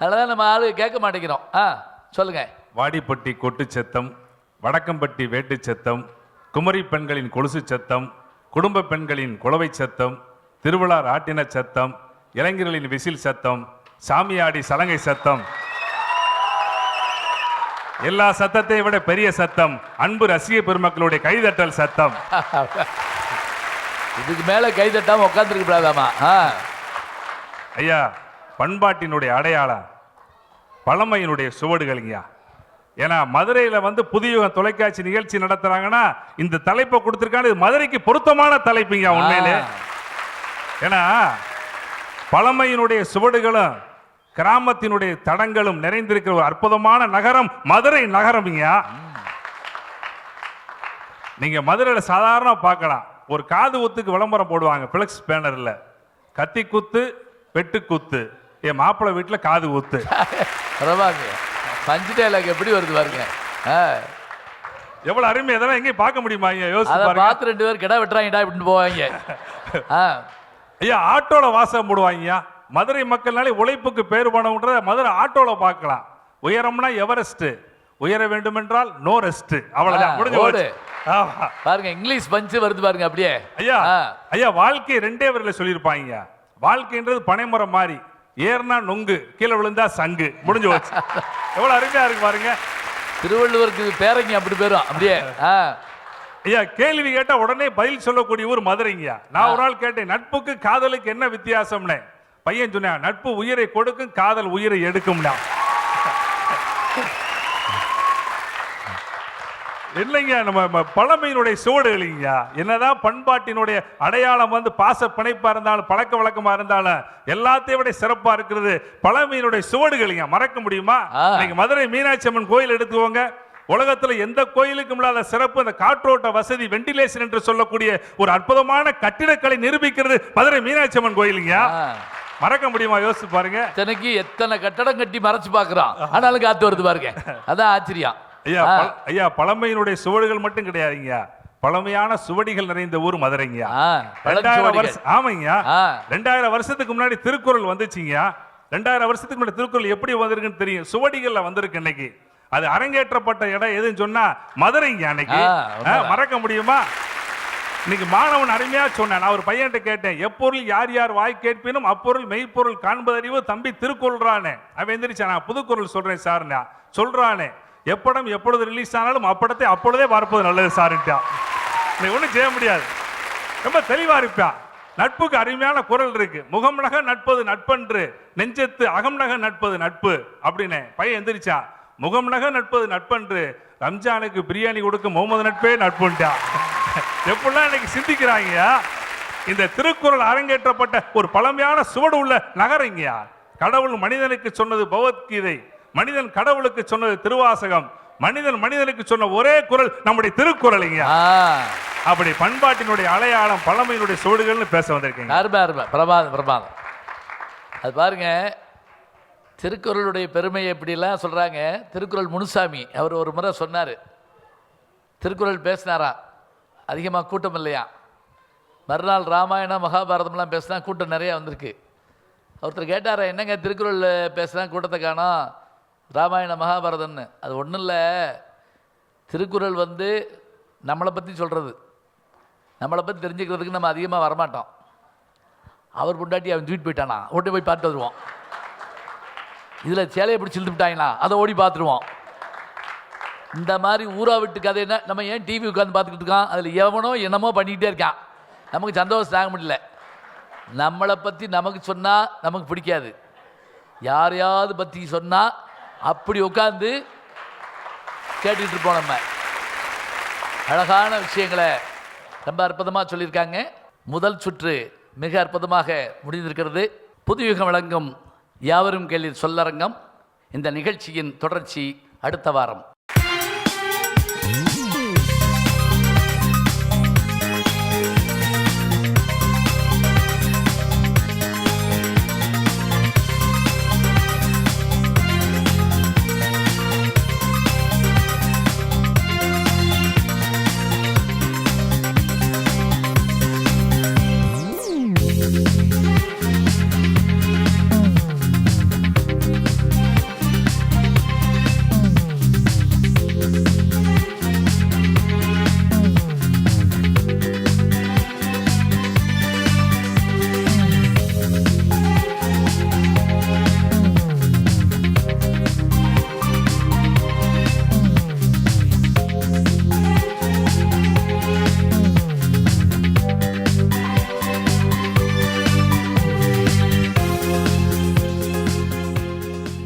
அதனால நம்ம ஆளு கேட்க மாட்டேங்கிறோம். சொல்லுங்க. வாடிப்பட்டி கொட்டு சத்தம், வடக்கம்பட்டி வேட்டு சத்தம், குமரி பெண்களின் கொலுசு சத்தம், குடும்ப பெண்களின் குளவை சத்தம், திருவிழா ஆட்டின சத்தம், இளைஞர்களின் விசில் சத்தம், சாமியாடி சலங்கை சத்தம், எல்லா சத்தத்தை விட பெரிய சத்தம் அன்பு ரசிக பெருமக்களுடைய கைதட்டல் சத்தம். இதுக்கு மேல கைதட்டாம உட்கார்ந்துருக்க கூடாதாமா? ஐயா, பண்பாட்டினுடைய அடையாளம் பழமையினுடைய சுவடுகள்ங்கய்யா. ஏன்னா மதுரையில் புதிய தொலைக்காட்சி நிகழ்ச்சி நடத்துறாங்கன்னா இந்த தலைப்பை கொடுத்துருக்காங்க. இது மதுரைக்கு பொருத்தமான தலைப்புங்க உண்மையிலே. ஏன்னா பழமையினுடைய சுவடுகளும் கிராமத்தினுடைய தடங்களும் நிறைந்திருக்கிற ஒரு அற்புதமான நகரம் மதுரை நகரம்ங்க. நீங்க மதுரையில் சாதாரண பார்க்கலாம், ஒரு காது ஊத்துக்கு விளம்பரம் போடுவாங்க பிளக்ஸ் பேனர்ல, கத்தி குத்து வெட்டு குத்து, என் மாப்பிள்ளை வீட்டில் காது ஊத்து. பஞ்சு டைலாக் எப்படி வருது பாருங்க. எவ்வளவு அருமை! இதெல்லாம் எங்கேயும் பார்க்க முடியுமா? பார்த்து 2 பேர் கிடா வெட்டுறாங்கடா இப்படின்னு போவாங்க. ஐயா, ஆட்டோல வாசம் போடுவாங்க. மதுரை மக்கள்னாலே உழைப்புக்கு பேர் போனவன்றத மதுரை ஆட்டோல பார்க்கலாம். உயரம்னா எவரெஸ்ட், உயர வேண்டும் என்றால் நோ ரெஸ்ட். அவ்வளவுதான், முடிஞ்சு போச்சு. பாருங்க இங்கிலீஷ் பஞ்சு வருது பாருங்க. அப்படியே ஐயா, ஐயா வாழ்க்கை 2 வரையில சொல்லியிருப்பாங்க. வாழ்க்கைன்றது பனைமரம் மாதிரி, ஏர்னா நொங்கு, கீழே விழுந்தா சங்கு, முடிஞ்சு போச்சு. எவ்வளவு அருமையா இருக்கு பாருங்க. திருவள்ளுவருக்கு பேரங்க அப்படி பேரும். அப்படியே ஐயா, கேள்வி கேட்டா உடனே பதில் சொல்லக்கூடிய ஊர் மதுரைங்கய்யா. நான் ஒரு நாள் கேட்டேன், நட்புக்கு காதலுக்கு என்ன வித்தியாசம்னு. பையன் சொன்னேன், நட்பு உயிரை கொடுக்கும், காதல் உயிரை எடுக்கும்னா. இல்லைங்க, நம்ம பழமையினுடைய சுவடுகளைங்க. என்னதான் பண்பாட்டினுடைய அடையாளம் பாச பிணைப்பா இருந்தாலும் பழக்க வழக்கமா இருந்தாலும் எல்லாத்தையும் விட சிறப்பா இருக்கிறது பழமையினுடைய சுவடுகளைங்க. மறக்க முடியுமா? நீங்க மதுரை மீனாட்சி அம்மன் கோயில் எடுத்துக்கோங்க. உலகத்துல எந்த கோயிலுக்கும் இல்லாத சிறப்பு அந்த காற்றோட்ட வசதி, வெண்டிலேஷன் என்று சொல்லக்கூடிய ஒரு அற்புதமான கட்டிடக்கலை நிரூபிக்கிறது மதுரை மீனாட்சி அம்மன் கோயிலுங்க. மறக்க முடியுமா? யோசிச்சு பாருங்க. எனக்கு எத்தனை கட்டடம் கட்டி மறைச்சு பாக்குறான், ஆனாலும் காத்து வருது பாருங்க. அதான் ஆச்சரியம். ஐயா, ஐயா பழமையினுடைய சுவடுகள் மட்டும் கிடையாதுங்க, பழமையான சுவடிகள் நிறைந்த ஊர் மதுரைங்க. 2000 வருஷம். ஆமாங்க, 2000 வருஷத்துக்கு முன்னாடி திருக்குறள் வந்துச்சுங்க. 2000 வருஷத்துக்கு முன்னாடி திருக்குறள் எப்படி வந்திருக்குன்னு தெரியும், சுவடிகள்ல வந்திருக்கு. இன்னைக்கு அது அரங்கேற்றப்பட்ட இடம் எதுன்னு சொன்னா மதுரைங்க. அன்னைக்கு மறக்க முடியுமா? இன்னைக்கு மாணவன் அருமையா சொன்னான். நான் ஒரு பையன்கிட்ட கேட்டேன், எப்பொருள் யார் யார் வாய் கேட்பினும் அப்பொருள் மெய்ப்பொருள் காண்பதறிவு தம்பி திருக்குறள்றானே. அவன் எந்திரிச்சா, நான் புதுக்குறள் சொல்றேன் சார் சொல்றானே. எப்படம் எப்பொழுது ரிலீஸ் ஆனாலும் அப்படத்தை அப்பொழுதே பார்ப்பது நல்லது சார்ட்டா. நீ ஒன்றும் செய்ய முடியாது, ரொம்ப தெளிவா இருப்பா. நட்புக்கு அருமையான குரல் இருக்கு. முகம் நக நட்பது நட்பன்று, நெஞ்சத்து அகம் நக நட்பது நட்பு அப்படின்னு. பையன் எந்திரிச்சான், முகம் நக நட்பது நட்பன்று, ரம்ஜானுக்கு பிரியாணி கொடுக்கும் முகமது நட்பே நட்புண்டா. எப்படிலாம் இன்னைக்கு சிந்திக்கிறாங்க. இந்த திருக்குறள் அரங்கேற்றப்பட்ட ஒரு பழமையான சுவடு உள்ள நகரங்கயா. கடவுள் மனிதனுக்கு சொன்னது பகவத்கீதை, மனிதன் கடவுளுக்கு சொன்னது திருவாசகம், மனிதன் மனிதனுக்கு சொன்ன ஒரே குரல் நம்முடைய திருக்குறள். அப்படி பண்பாட்டினுடைய அடையாளம் பழமையினுடைய சுவடுகள்னு பேச வந்திருக்கீங்க. பிரமாதம் பிரமாதம். அது பாருங்க, திருக்குறளுடைய பெருமையை எப்படிலாம் சொல்கிறாங்க. திருக்குறள் முனுசாமி அவர் ஒரு முறை சொன்னார், திருக்குறள் பேசினாராம், அதிகமாக கூட்டம் இல்லையா. மறுநாள் ராமாயணம் மகாபாரதம்லாம் பேசினா கூட்டம் நிறையா வந்திருக்கு. ஒருத்தர் கேட்டார், என்னங்க திருக்குறள் பேசினா கூட்டத்தை காணோம், ராமாயண மகாபாரதம்னு. அது ஒன்றும் இல்லை, திருக்குறள் வந்து நம்மளை பற்றி சொல்கிறது, நம்மளை பற்றி தெரிஞ்சுக்கிறதுக்கு நம்ம அதிகமாக வரமாட்டோம். அவர் பொண்டாட்டி அவன் தூக்கிட்டு போயிட்டானா, ஓட்டி போய் பார்த்து வருவோம். இதில் சேலையை பிடிச்சி இழுத்து விட்டாங்களா, அதை ஓடி பார்த்துருவோம். இந்த மாதிரி ஊரா விட்டு கதைன்னா நம்ம ஏன் டிவி உட்காந்து பார்த்துக்கிட்டு இருக்கோம், அதில் எவனோ என்னமோ பண்ணிக்கிட்டே இருக்கான், நமக்கு சந்தோஷம் தாங்க முடியல. நம்மளை பற்றி நமக்கு சொன்னால் நமக்கு பிடிக்காது, யாரையாவது பற்றி சொன்னால் அப்படி உட்காந்து கேட்டுக்கிட்டு இருப்போம். நம்ம அழகான விஷயங்களை ரொம்ப அற்புதமாக சொல்லியிருக்காங்க. முதல் சுற்று மிக அற்புதமாக முடிந்திருக்கிறது. புதுயுகம் வழங்கும் யாவரும் கேள்வி சொல்லரங்கம். இந்த நிகழ்ச்சியின் தொடர்ச்சி அடுத்த வாரம்.